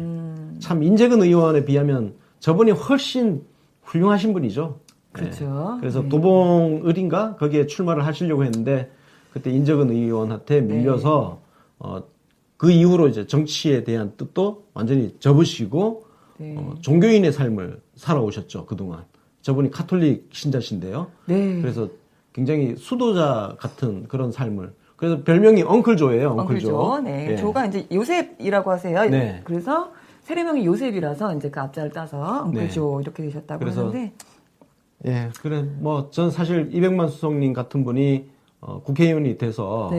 참 인재근 의원에 비하면 저분이 훨씬 훌륭하신 분이죠. 그렇죠. 예. 그래서 도봉을인가 거기에 출마를 하시려고 했는데 그때 인재근 의원한테 밀려서 그 이후로 이제 정치에 대한 뜻도 완전히 접으시고 종교인의 삶을 살아오셨죠. 그동안. 저분이 카톨릭 신자신데요. 네. 그래서 굉장히 수도자 같은 그런 삶을. 그래서 별명이 엉클조예요. 엉클조. 네. 예. 조가 이제 요셉이라고 하세요. 네. 그래서 세례명이 요셉이라서 이제 그 앞자를 따서 엉클조 이렇게 되셨다고 그래서 하는데. 예, 그래 뭐 전 사실 200만 수석님 같은 분이 국회의원이 돼서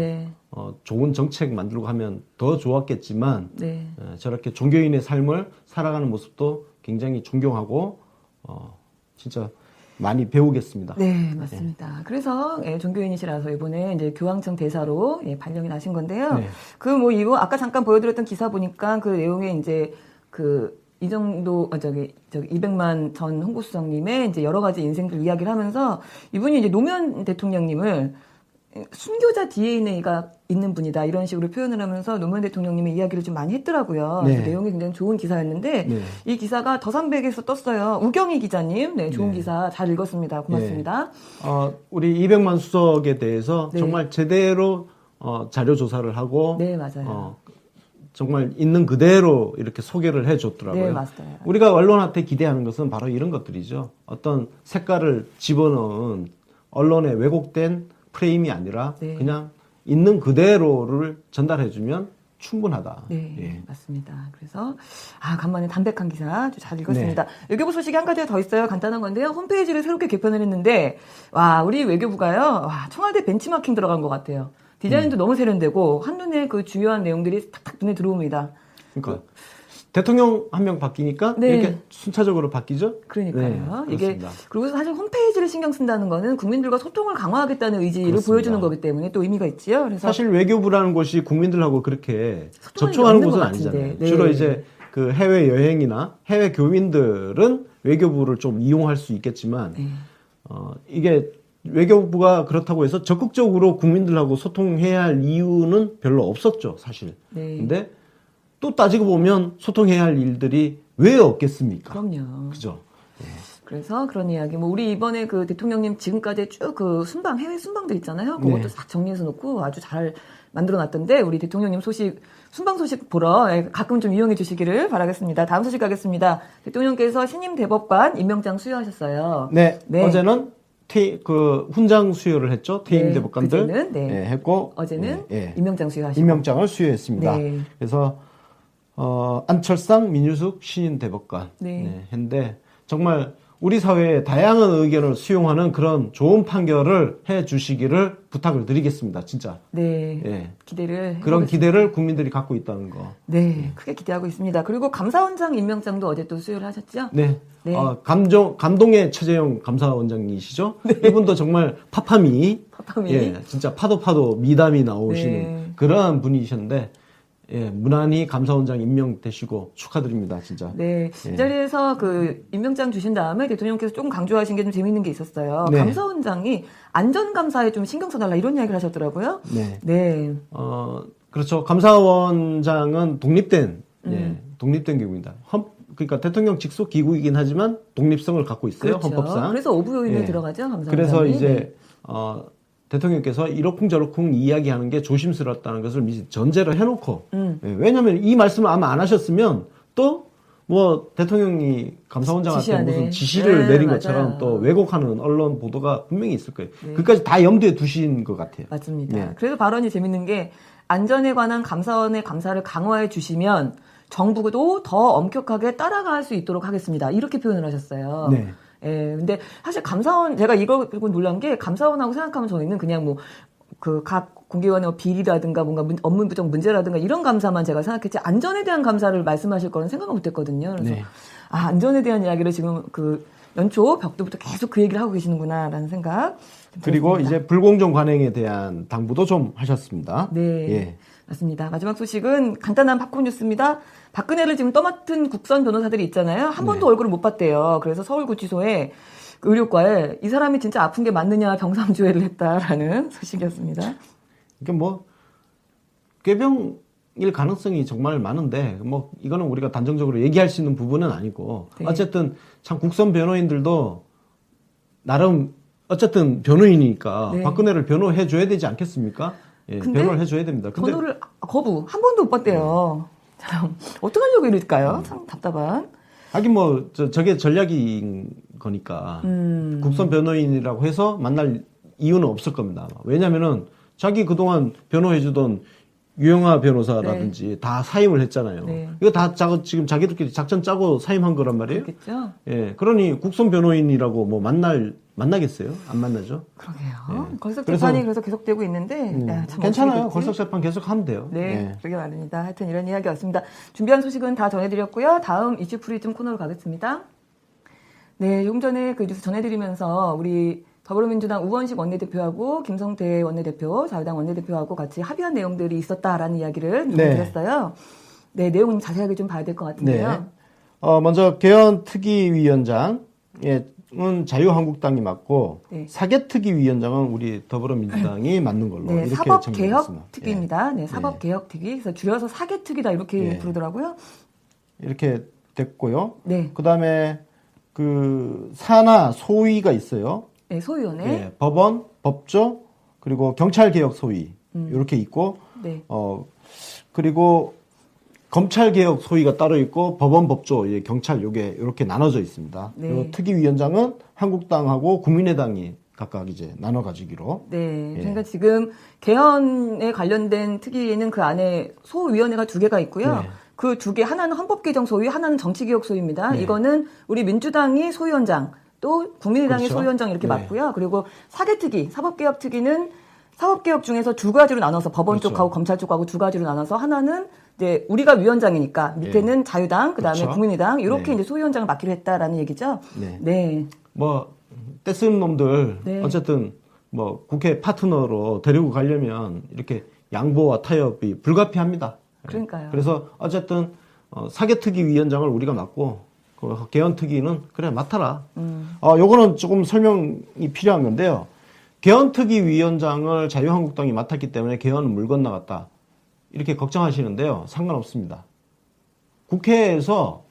좋은 정책 만들고 하면 더 좋았겠지만 저렇게 종교인의 삶을 살아가는 모습도 굉장히 존경하고 진짜 많이 배우겠습니다. 네, 맞습니다. 그래서 종교인이시라서 이번에 이제 교황청 대사로 발령이 나신 건데요. 그 뭐 이거 아까 잠깐 보여드렸던 기사 보니까 그 내용에 이제 이 정도, 200만 전 홍보수석님의 이제 여러 가지 인생들 이야기를 하면서 이분이 이제 노무현 대통령님을 순교자 DNA가 있는 분이다. 이런 식으로 표현을 하면서 노무현 대통령님의 이야기를 좀 많이 했더라고요. 네. 그래서 내용이 굉장히 좋은 기사였는데 이 기사가 더삼백에서 떴어요. 우경희 기자님. 좋은 기사 잘 읽었습니다. 고맙습니다. 우리 200만 수석에 대해서 정말 제대로 자료 조사를 하고 맞아요. 정말 있는 그대로 이렇게 소개를 해줬더라고요. 네, 맞아요. 우리가 언론한테 기대하는 것은 바로 이런 것들이죠. 어떤 색깔을 집어넣은 언론의 왜곡된 프레임이 아니라 그냥 있는 그대로를 전달해주면 충분하다. 네, 맞습니다. 그래서 간만에 담백한 기사 잘 읽었습니다. 외교부 소식이 한 가지가 더 있어요. 간단한 건데요. 홈페이지를 새롭게 개편을 했는데 우리 외교부가요. 청와대 벤치마킹 들어간 것 같아요. 디자인도 너무 세련되고 한눈에 그 주요한 내용들이 탁탁 눈에 들어옵니다. 그러니까 대통령 한 명 바뀌니까 네. 이렇게 순차적으로 바뀌죠? 그러니까요. 네, 이게 그렇습니다. 그리고 사실 홈페이지를 신경 쓴다는 거는 국민들과 소통을 강화하겠다는 의지를 그렇습니다. 보여주는 거기 때문에 또 의미가 있지요. 그래서 사실 외교부라는 곳이 국민들하고 그렇게 소통이 접촉하는 없는 곳은 것 같은데. 아니잖아요. 네. 주로 이제 그 해외 여행이나 해외 교민들은 외교부를 좀 이용할 수 있겠지만 네. 이게 외교부가 그렇다고 해서 적극적으로 국민들하고 소통해야 할 이유는 별로 없었죠, 사실. 네. 근데 또 따지고 보면 소통해야 할 일들이 왜 없겠습니까? 그럼요. 그죠? 그래서 그런 이야기. 뭐 우리 이번에 그 대통령님 지금까지 쭉 그 순방 해외 순방들 있잖아요. 그것도 네. 싹 정리해서 놓고 아주 잘 만들어 놨던데 우리 대통령님 소식 순방 소식 보러 가끔 좀 이용해 주시기를 바라겠습니다. 다음 소식 가겠습니다. 대통령께서 신임 대법관 임명장 수여하셨어요. 네, 네. 어제는 그 훈장 수여를 했죠. 퇴임 네, 대법관들. 그제는, 네. 예, 했고 어제는 예, 예. 임명장 수여하시고 임명장을 수여했습니다. 네. 그래서 안철상, 민유숙 신임 대법관 네. 했는데 정말 우리 사회의 다양한 의견을 수용하는 그런 좋은 판결을 해 주시기를 부탁을 드리겠습니다. 진짜. 네. 예. 기대를 그런 해보겠습니다. 기대를 국민들이 갖고 있다는 거. 네, 크게 기대하고 있습니다. 그리고 감사원장 임명장도 어제 또 수여를 하셨죠? 네. 네. 감동의 최재형 감사원장이시죠? 이분도 정말 파파미. 예, 진짜 파도 미담이 나오시는 네. 그러한 분이셨는데, 예, 무난히 감사원장 임명되시고 축하드립니다, 진짜. 네. 예. 이 자리에서 그 임명장 주신 다음에 대통령께서 조금 강조하신 게 좀 재미있는 게 있었어요. 네. 감사원장이 안전감사에 좀 신경 써달라 이런 이야기를 하셨더라고요. 네. 네. 그렇죠. 감사원장은 독립된 기구입니다. 그러니까 대통령 직속 기구이긴 하지만 독립성을 갖고 있어요, 그렇죠. 헌법상. 그래서 오부 요인에 예. 들어가죠, 감사원장이. 그래서 이제 네. 대통령께서 이러쿵저러쿵 이야기하는 게 조심스럽다는 것을 미리 전제를 해놓고 예, 왜냐하면 이 말씀을 아마 안 하셨으면 또 뭐 대통령이 감사원장한테 지시하네. 무슨 지시를 네, 내린 맞아요. 것처럼 또 왜곡하는 언론 보도가 분명히 있을 거예요. 그까지 다 염두에 두신 것 같아요. 맞습니다. 예. 그래서 발언이 재밌는 게 안전에 관한 감사원의 감사를 강화해 주시면 정부도 더 엄격하게 따라갈 수 있도록 하겠습니다. 이렇게 표현을 하셨어요. 네. 예, 근데 사실 감사원, 제가 이거 보고 놀란 게 감사원하고 생각하면 저희는 그냥 뭐 그 각 공개원의 비리라든가 뭔가 업무 부정 문제라든가 이런 감사만 제가 생각했지 안전에 대한 감사를 말씀하실 거는 생각을 못 했거든요. 그래서 네. 안전에 대한 이야기를 지금 그 연초 벽두부터 계속 그 얘기를 하고 계시는구나라는 생각. 좀 그리고 들었습니다. 이제 불공정 관행에 대한 당부도 좀 하셨습니다. 네. 예. 맞습니다. 마지막 소식은 간단한 팝콘 뉴스입니다. 박근혜를 지금 떠맡은 국선 변호사들이 있잖아요. 한 번도 얼굴을 못 봤대요. 그래서 서울구치소에 그 의료과에 이 사람이 진짜 아픈 게 맞느냐 병상주회를 했다라는 소식이었습니다. 이게 뭐 꾀병일 가능성이 정말 많은데 뭐 이거는 우리가 단정적으로 얘기할 수 있는 부분은 아니고 네. 어쨌든 참 국선 변호인들도 나름 어쨌든 변호인이니까 네. 박근혜를 변호해 줘야 되지 않겠습니까? 예, 근데 변호를 해줘야 됩니다. 근데 번호를 거부 한 번도 못 봤대요. 참 어떻게 하려고 이럴까요? 참 답답한. 하긴 뭐 저게 전략인 거니까 국선 변호인이라고 해서 만날 이유는 없을 겁니다. 아마. 왜냐면은 자기 그동안 변호해주던 유영아 변호사라든지 다 사임을 했잖아요. 네. 이거 다 지금 자기들끼리 작전 짜고 사임한 거란 말이에요. 그렇겠죠? 예, 그러니 국선 변호인이라고 뭐 만나겠어요? 안 만나죠? 그러게요. 네. 걸석 그래서- 재판이 그래서 계속되고 있는데 야, 참 괜찮아요. 어떻게 될지. 걸석 재판 계속 하면 돼요. 네, 예. 그러게 말입니다. 하여튼 이런 이야기였습니다. 준비한 소식은 다 전해드렸고요. 다음 이슈 프리즘 코너로 가겠습니다. 네, 조금 전에 그 뉴스 전해드리면서 우리 더불어민주당 우원식 원내대표하고 김성태 원내대표, 자유당 원내대표하고 같이 합의한 내용들이 있었다라는 이야기를 좀 네. 드렸어요. 네, 내용은 자세하게 좀 봐야 될 것 같은데요. 네. 먼저 개헌특위위원장, 은 자유한국당이 맡고 네. 사개특위위원장은 우리 더불어민주당이 맡는 걸로 네, 이렇게 사법개혁 정리했습니다. 특위입니다. 네, 사법개혁 특위. 그래서 줄여서 사개특위다 이렇게 네. 부르더라고요. 이렇게 됐고요. 네, 그다음에 그 산하 소위가 있어요. 네, 소위원회. 예, 법원, 법조, 그리고 경찰개혁 소위 이렇게 있고 네. 그리고 검찰개혁 소위가 따로 있고 법원, 법조, 경찰 요게 이렇게 나눠져 있습니다. 네. 그리고 특위위원장은 한국당하고 국민의당이 각각 이제 나눠 가지기로. 네. 예. 그러니까 지금 개헌에 관련된 특위에는 그 안에 소위원회가 2개가 있고요. 네. 그 2개, 하나는 헌법개정 소위, 하나는 정치개혁 소위입니다. 네. 이거는 우리 민주당이 소위원장, 또 국민의당이 그렇죠. 소위원장 이렇게 네. 맡고요. 그리고 사개특위, 사법개혁 특위는 사법개혁 중에서 2가지로 나눠서 법원 그렇죠. 쪽하고 검찰 쪽하고 2가지로 나눠서 하나는 이제 우리가 위원장이니까 밑에는 자유당, 그다음에 그렇죠. 국민의당 이렇게 네. 이제 소위원장을 맡기로 했다라는 얘기죠. 네. 네. 뭐 떼쓰는 놈들 네. 어쨌든 뭐 국회 파트너로 데리고 가려면 이렇게 양보와 타협이 불가피합니다. 그러니까요. 그래서 어쨌든 사개특위 위원장을 우리가 맡고 그 개헌특위는 그래 맡아라. 요거는 조금 설명이 필요한 건데요. 개헌특위 위원장을 자유한국당이 맡았기 때문에 개헌은 물 건너갔다. 이렇게 걱정하시는데요. 상관없습니다. 국회에서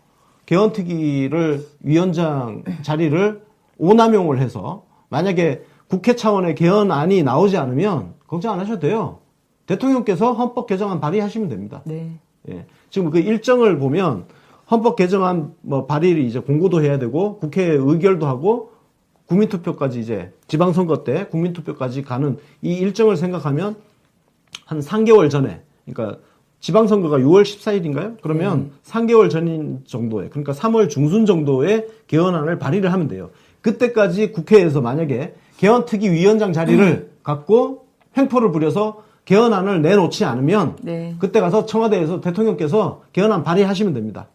개헌특위를 위원장 자리를 오남용을 해서 만약에 국회 차원의 개헌안이 나오지 않으면 걱정 안 하셔도 돼요. 대통령께서 헌법 개정안 발의하시면 됩니다. 네. 예. 지금 그 일정을 보면 헌법 개정안 뭐 발의를 이제 공고도 해야 되고 국회에 의결도 하고 국민투표까지 이제 지방선거 때 국민투표까지 가는 이 일정을 생각하면 한 3개월 전에 그러니까 지방선거가 6월 14일인가요? 그러면 3개월 전인 정도에 그러니까 3월 중순 정도에 개헌안을 발의를 하면 돼요. 그때까지 국회에서 만약에 개헌특위 위원장 자리를 갖고 횡포를 부려서 개헌안을 내놓지 않으면 네. 그때 가서 청와대에서 대통령께서 개헌안 발의하시면 됩니다.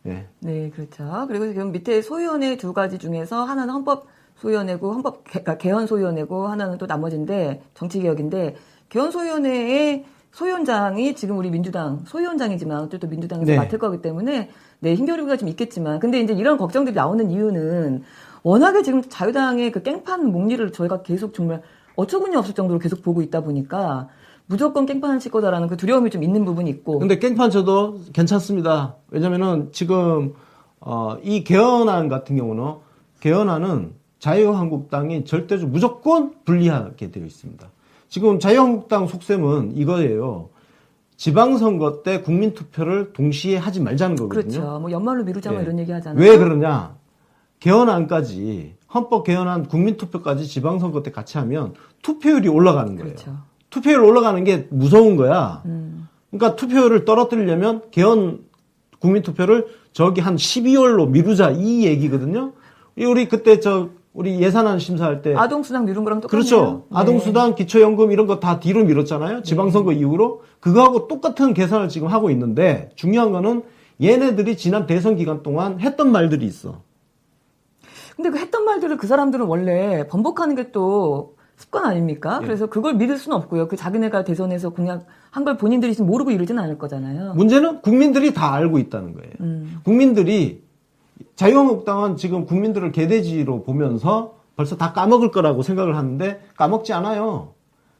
예. 네, 그렇죠. 그리고 지금 밑에 소위원회 두 가지 중에서 하나는 헌법 소위원회고 그러니까 개헌 소위원회고 하나는 또 나머지인데 정치개혁인데 개헌 소위원회의 소위원장이 지금 우리 민주당 소위원장이지만 또 민주당에서 네. 맡을 거기 때문에 네, 힘겨루기가 좀 있겠지만 근데 이제 이런 걱정들이 나오는 이유는 워낙에 지금 자유당의 그 깽판 목리를 저희가 계속 정말 어처구니 없을 정도로 계속 보고 있다 보니까 무조건 깽판을 칠 거다라는 그 두려움이 좀 있는 부분이 있고. 근데 깽판 쳐도 괜찮습니다. 왜냐면은 지금 이 개헌안 같은 경우는 개헌안은 자유한국당이 절대적으로 무조건 불리하게 되어 있습니다. 지금 자유한국당 속셈은 이거예요. 지방선거 때 국민투표를 동시에 하지 말자는 거거든요. 그렇죠. 뭐 연말로 미루자 뭐 예. 이런 얘기 하잖아요. 왜 그러냐? 개헌안까지 헌법 개헌안 국민투표까지 지방선거 때 같이 하면 투표율이 올라가는 거예요. 그렇죠. 투표율 올라가는 게 무서운 거야. 그러니까 투표율을 떨어뜨리려면 개헌 국민투표를 저기 한 12월로 미루자 이 얘기거든요. 우리 그때 우리 예산안 심사할 때 아동수당 미룬 거랑 똑같네요. 그렇죠. 네. 아동수당, 기초연금 이런 거 다 뒤로 미뤘잖아요. 지방선거 이후로. 그거하고 똑같은 계산을 지금 하고 있는데 중요한 거는 얘네들이 지난 대선 기간 동안 했던 말들이 있어. 근데 그 했던 말들을 그 사람들은 원래 번복하는 게 또 습관 아닙니까? 예. 그래서 그걸 믿을 수는 없고요. 그 자기네가 대선에서 공약한 걸 본인들이 지금 모르고 이러지는 않을 거잖아요. 문제는 국민들이 다 알고 있다는 거예요. 국민들이 자유한국당은 지금 국민들을 개돼지로 보면서 벌써 다 까먹을 거라고 생각을 하는데 까먹지 않아요.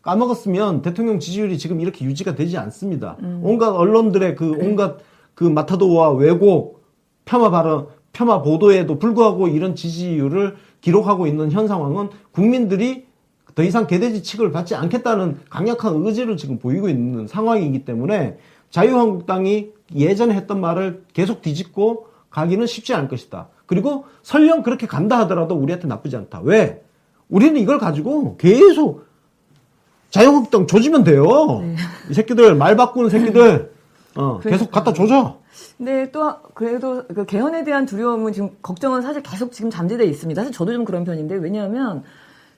까먹었으면 대통령 지지율이 지금 이렇게 유지가 되지 않습니다. 온갖 언론들의 온갖 마타도와 왜곡, 폄하 발언, 폄하 보도에도 불구하고 이런 지지율을 기록하고 있는 현 상황은 국민들이 더 이상 개돼지 취급을 받지 않겠다는 강력한 의지를 지금 보이고 있는 상황이기 때문에 자유한국당이 예전에 했던 말을 계속 뒤집고 가기는 쉽지 않을 것이다. 그리고 설령 그렇게 간다 하더라도 우리한테 나쁘지 않다. 왜? 우리는 이걸 가지고 계속 자유한국당 조지면 돼요. 네. 이 새끼들, 말 바꾸는 새끼들, 계속 갖다 조져. 근데 또 그래도 그 개헌에 대한 두려움은 지금 걱정은 사실 계속 지금 잠재되어 있습니다. 사실 저도 좀 그런 편인데 왜냐하면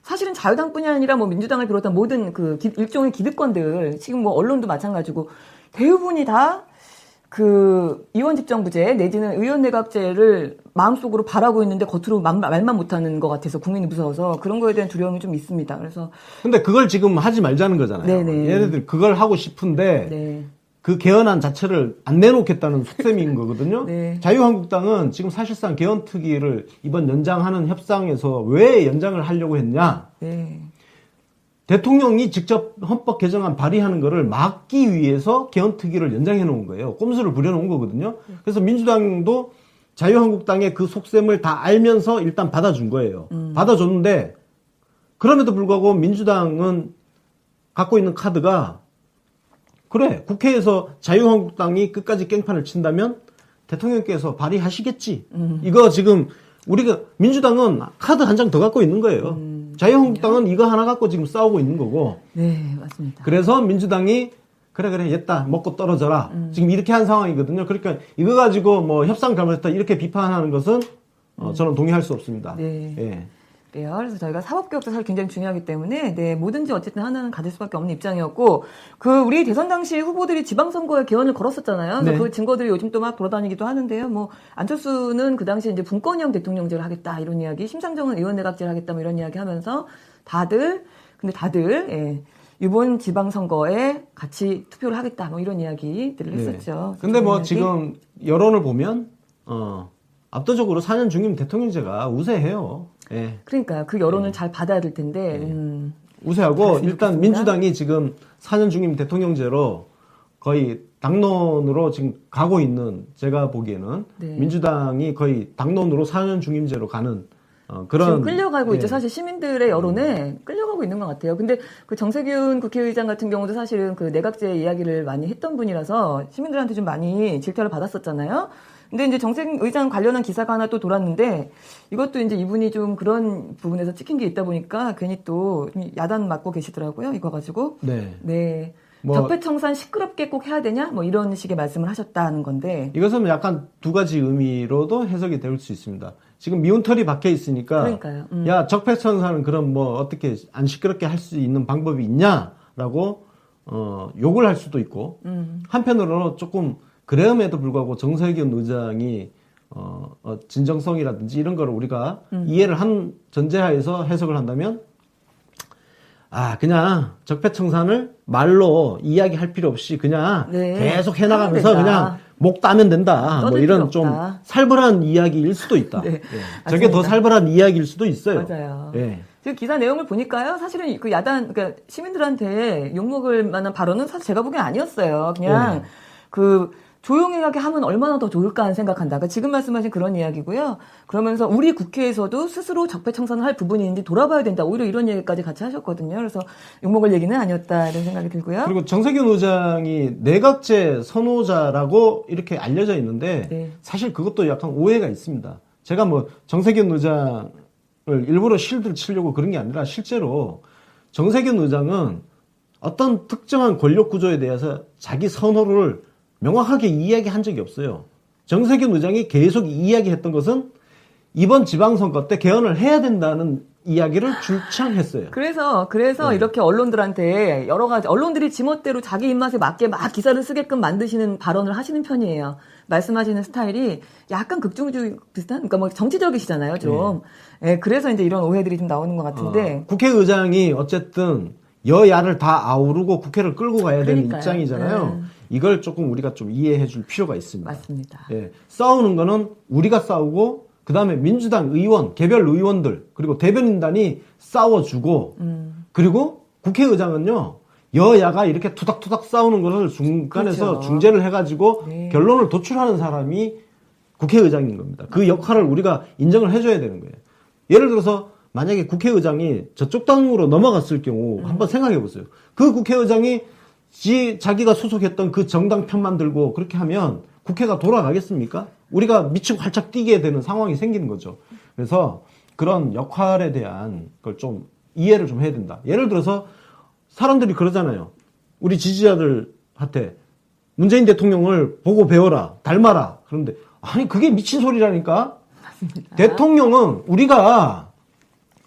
사실은 자유당뿐이 아니라 뭐 민주당을 비롯한 모든 일종의 기득권들 지금 뭐 언론도 마찬가지고 대부분이 다 그 이원 집정부제 내지는 의원 내각제를 마음속으로 바라고 있는데 겉으로 말만 못하는 것 같아서 국민이 무서워서 그런 거에 대한 두려움이 좀 있습니다. 그래서 근데 그걸 지금 하지 말자는 거잖아요. 네네. 얘네들 그걸 하고 싶은데 네. 그 개헌안 자체를 안 내놓겠다는 속셈인 거거든요. 네. 자유한국당은 지금 사실상 개헌특위를 이번 연장하는 협상에서 왜 연장을 하려고 했냐? 네. 대통령이 직접 헌법 개정안 발의하는 거를 막기 위해서 개헌특위를 연장해 놓은 거예요. 꼼수를 부려놓은 거거든요. 그래서 민주당도 자유한국당의 그 속셈을 다 알면서 일단 받아준 거예요. 받아줬는데 그럼에도 불구하고 민주당은 갖고 있는 카드가 그래 국회에서 자유한국당이 끝까지 깽판을 친다면 대통령께서 발의하시겠지. 이거 지금 우리가 민주당은 카드 한 장 더 갖고 있는 거예요. 자유한국당은 이거 하나 갖고 지금 싸우고 있는 거고. 네, 맞습니다. 그래서 민주당이 그래 얘다 먹고 떨어져라. 지금 이렇게 한 상황이거든요. 그러니까 이거 가지고 뭐 협상 잘못했다 이렇게 비판하는 것은 저는 동의할 수 없습니다. 네. 예. 그래요. 그래서 저희가 사법개혁도 사실 굉장히 중요하기 때문에, 네, 뭐든지 어쨌든 하나는 가질 수밖에 없는 입장이었고, 우리 대선 당시 후보들이 지방선거에 개헌을 걸었었잖아요. 그래서 네. 그 증거들이 요즘 또 막 돌아다니기도 하는데요. 뭐, 안철수는 그 당시에 이제 분권형 대통령제를 하겠다, 이런 이야기, 심상정은 의원내각제를 하겠다, 뭐 이런 이야기 하면서 다들, 예, 이번 지방선거에 같이 투표를 하겠다, 뭐 이런 이야기들을 했었죠. 근데 뭐 이야기. 지금 여론을 보면, 압도적으로 4년 중임 대통령제가 우세해요. 예. 그러니까요. 그 여론을 잘 받아야 될 텐데, 우세하고 잘했으면 일단 좋겠습니다. 민주당이 지금 4년 중임 대통령제로 거의 당론으로 지금 가고 있는, 제가 보기에는 네. 민주당이 거의 당론으로 4년 중임제로 가는 그런 지금 끌려가고 예. 있죠. 사실 시민들의 여론에 끌려가고 있는 것 같아요. 근데 그 정세균 국회의장 같은 경우도 사실은 그 내각제 이야기를 많이 했던 분이라서 시민들한테 좀 많이 질타를 받았었잖아요. 근데 이제 정세균 의장 관련한 기사가 하나 또 돌았는데 이것도 이제 이분이 좀 그런 부분에서 찍힌 게 있다 보니까 괜히 또 야단 맞고 계시더라고요. 이거 가지고. 네. 네. 뭐- 적폐청산 시끄럽게 꼭 해야 되냐? 뭐 이런 식의 말씀을 하셨다는 건데. 이것은 약간 두 가지 의미로도 해석이 될 수 있습니다. 지금 미운털이 박혀 있으니까 그러니까요. 야, 적폐청산은 그럼 뭐 어떻게 안 시끄럽게 할 수 있는 방법이 있냐라고 욕을 할 수도 있고 한편으로는 조금 그럼에도 불구하고 정세균 의장이 진정성이라든지 이런 걸 우리가 이해를 한 전제하에서 해석을 한다면 그냥 적폐청산을 말로 이야기할 필요 없이 그냥 네, 계속 해나가면서 하면 된다. 그냥 목 따면 된다. 뭐 떠들 이런 필요 좀 없다. 살벌한 이야기일 수도 있다. 네, 예. 저게 더 맞습니다. 살벌한 이야기일 수도 있어요. 맞아요. 예. 지금 기사 내용을 보니까요, 사실은 그 그러니까 시민들한테 욕먹을 만한 발언은 사실 제가 보기엔 아니었어요. 그냥 조용하게 하면 얼마나 더 좋을까 하는 생각한다. 그러니까 지금 말씀하신 그런 이야기고요. 그러면서 우리 국회에서도 스스로 적폐청산을 할 부분이 있는지 돌아봐야 된다. 오히려 이런 얘기까지 같이 하셨거든요. 그래서 욕먹을 얘기는 아니었다 이런 생각이 들고요. 그리고 정세균 의장이 내각제 선호자라고 이렇게 알려져 있는데 네. 사실 그것도 약간 오해가 있습니다. 제가 뭐 정세균 의장을 일부러 실드를 치려고 그런 게 아니라 실제로 정세균 의장은 어떤 특정한 권력 구조에 대해서 자기 선호를 명확하게 이야기한 적이 없어요. 정세균 의장이 계속 이야기했던 것은 이번 지방선거 때 개헌을 해야 된다는 이야기를 줄창했어요. 그래서 이렇게 언론들한테 여러 가지 언론들이 지멋대로 자기 입맛에 맞게 막 기사를 쓰게끔 만드시는 발언을 하시는 편이에요. 말씀하시는 스타일이 약간 극중주의 비슷한, 그러니까 뭐 정치적이시잖아요, 좀. 예, 그래서 이제 이런 오해들이 좀 나오는 것 같은데. 국회의장이 어쨌든 여야를 다 아우르고 국회를 끌고 가야 되는 그러니까요. 입장이잖아요. 이걸 조금 우리가 좀 이해해 줄 필요가 있습니다. 맞습니다. 예, 싸우는 거는 우리가 싸우고 그다음에 민주당 의원, 개별 의원들 그리고 대변인단이 싸워주고 그리고 국회의장은요 여야가 이렇게 투닥투닥 싸우는 것을 중간에서 그렇죠. 중재를 해가지고 네. 결론을 도출하는 사람이 국회의장인 겁니다. 그 역할을 우리가 인정을 해줘야 되는 거예요. 예를 들어서 만약에 국회의장이 저쪽 당으로 넘어갔을 경우 한번 생각해 보세요. 그 국회의장이 자기가 소속했던 그 정당 편만 들고 그렇게 하면 국회가 돌아가겠습니까? 우리가 미치고 활짝 뛰게 되는 상황이 생기는 거죠. 그래서 그런 역할에 대한 걸 좀 이해를 좀 해야 된다. 예를 들어서 사람들이 그러잖아요. 우리 지지자들한테 문재인 대통령을 보고 배워라, 닮아라. 그런데 아니 그게 미친 소리라니까. 맞습니다. 대통령은 우리가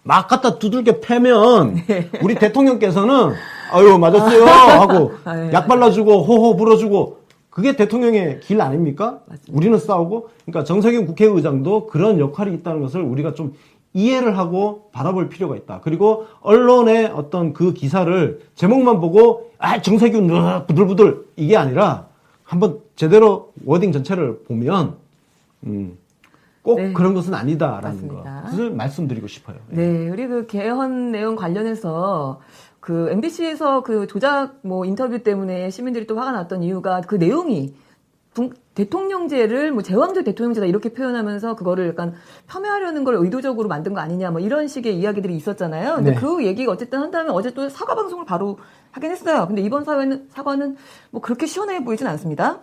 막 갖다 두들겨 패면 우리 대통령께서는 아유 맞았어요 하고 약 발라주고 호호 불어주고 그게 대통령의 길 아닙니까? 맞습니다. 우리는 싸우고 그러니까 정세균 국회의장도 그런 역할이 있다는 것을 우리가 좀 이해를 하고 바라볼 필요가 있다. 그리고 언론의 어떤 그 기사를 제목만 보고 정세균 부들부들 이게 아니라 한번 제대로 워딩 전체를 보면 꼭 네. 그런 것은 아니다라는 맞습니다. 것을 말씀드리고 싶어요. 네, 우리 그 개헌 내용 관련해서 그 MBC에서 그 조작 뭐 인터뷰 때문에 시민들이 또 화가 났던 이유가 그 내용이 대통령제를 뭐 제왕적 대통령제다 이렇게 표현하면서 그거를 약간 폄훼하려는 걸 의도적으로 만든 거 아니냐 뭐 이런 식의 이야기들이 있었잖아요. 근데 네. 그 얘기가 어쨌든 한 다음에 어제 또 사과 방송을 바로 하긴 했어요. 근데 이번 사과는 뭐 그렇게 시원해 보이진 않습니다.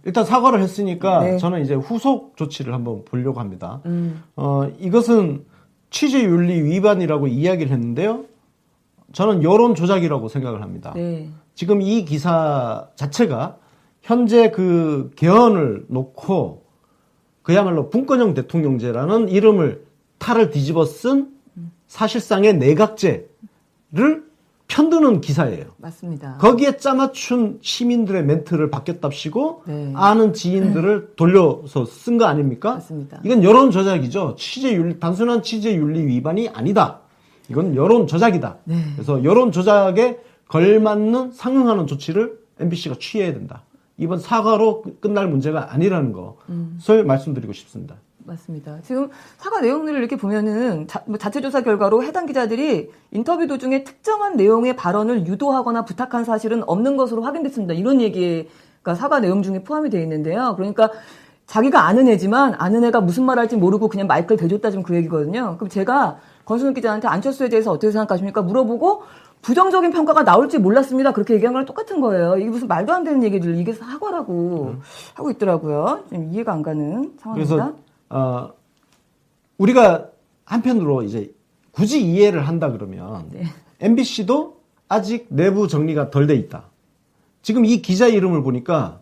일단 사과를 했으니까 네. 저는 이제 후속 조치를 한번 보려고 합니다. 이것은 취재윤리 위반이라고 이야기를 했는데요. 저는 여론 조작이라고 생각을 합니다. 네. 지금 이 기사 자체가 현재 그 개헌을 놓고 그야말로 분권형 대통령제라는 이름을 탈을 뒤집어 쓴 사실상의 내각제를 편드는 기사예요. 맞습니다. 거기에 짜맞춘 시민들의 멘트를 바뀌었답시고 네. 아는 지인들을 돌려서 쓴 거 아닙니까? 맞습니다. 이건 여론 조작이죠. 단순한 취재윤리 위반이 아니다. 이건 여론 조작이다. 네. 그래서 여론 조작에 걸맞는 상응하는 조치를 MBC가 취해야 된다. 이번 사과로 끝날 문제가 아니라는 것을 말씀드리고 싶습니다. 맞습니다. 지금 사과 내용들을 이렇게 보면은 자체 조사 결과로 해당 기자들이 인터뷰 도중에 특정한 내용의 발언을 유도하거나 부탁한 사실은 없는 것으로 확인됐습니다. 이런 얘기가 사과 내용 중에 포함이 되어 있는데요. 그러니까 자기가 아는 애지만 아는 애가 무슨 말 할지 모르고 그냥 마이크를 대줬다 지금 그 얘기거든요. 그럼 제가 권순욱 기자한테 안철수에 대해서 어떻게 생각하십니까? 물어보고 부정적인 평가가 나올지 몰랐습니다. 그렇게 얘기한 거랑 똑같은 거예요. 이게 무슨 말도 안 되는 얘기들, 이게 사과라고 하고 있더라고요. 좀 이해가 안 가는 상황입니다. 그래서 우리가 한편으로 이제 굳이 이해를 한다 그러면 네. MBC도 아직 내부 정리가 덜 돼 있다. 지금 이 기자 이름을 보니까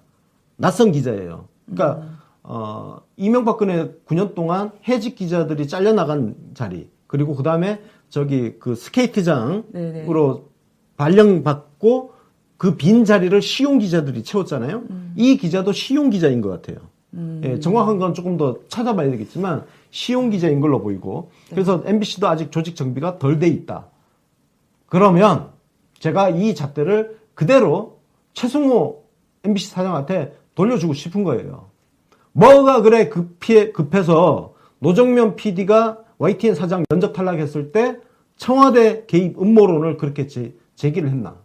낯선 기자예요. 그러니까 이명박근혜 9년 동안 해직 기자들이 잘려나간 자리, 그리고 그 다음에 그 스케이트장으로 네네. 발령받고 그 빈 자리를 시용 기자들이 채웠잖아요. 이 기자도 시용 기자인 것 같아요. 예, 정확한 건 조금 더 찾아봐야 되겠지만 시용 기자인 걸로 보이고, 그래서 MBC도 아직 조직 정비가 덜 돼 있다. 그러면 제가 이 잣대를 그대로 최승호 MBC 사장한테 돌려주고 싶은 거예요. 뭐가 그래 급해서 노정면 PD가 YTN 사장 면접 탈락했을 때 청와대 개입 음모론을 그렇게 제기를 했나.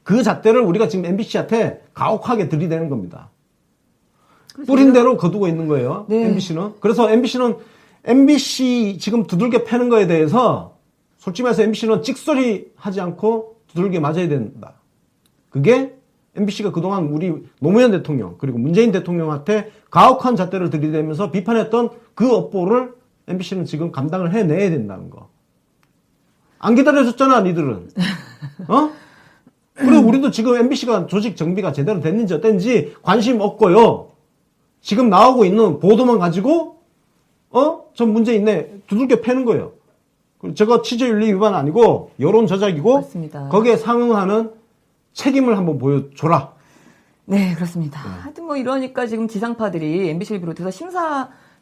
그 잣대를 우리가 지금 MBC한테 가혹하게 들이대는 겁니다. 뿌린 대로 거두고 있는 거예요. 네. MBC는. 그래서 MBC 지금 두들겨 패는 거에 대해서 솔직히 말해서 MBC는 찍소리 하지 않고 두들겨 맞아야 된다. 그게 MBC가 그동안 우리 노무현 대통령 그리고 문재인 대통령한테 가혹한 잣대를 들이대면서 비판했던 그 업보를 MBC는 지금 감당을 해내야 된다는 거. 안 기다려줬잖아, 니들은. 그리고 우리도 지금 MBC가 조직 정비가 제대로 됐는지 어땠는지 관심 없고요. 지금 나오고 있는 보도만 가지고 전 문제 있네 두들겨 패는 거예요. 저거 취재윤리 위반 아니고 여론 조작이고 맞습니다. 거기에 상응하는 책임을 한번 보여줘라. 네, 그렇습니다. 하여튼 뭐 이러니까 지금 지상파들이 MBC를 비롯해서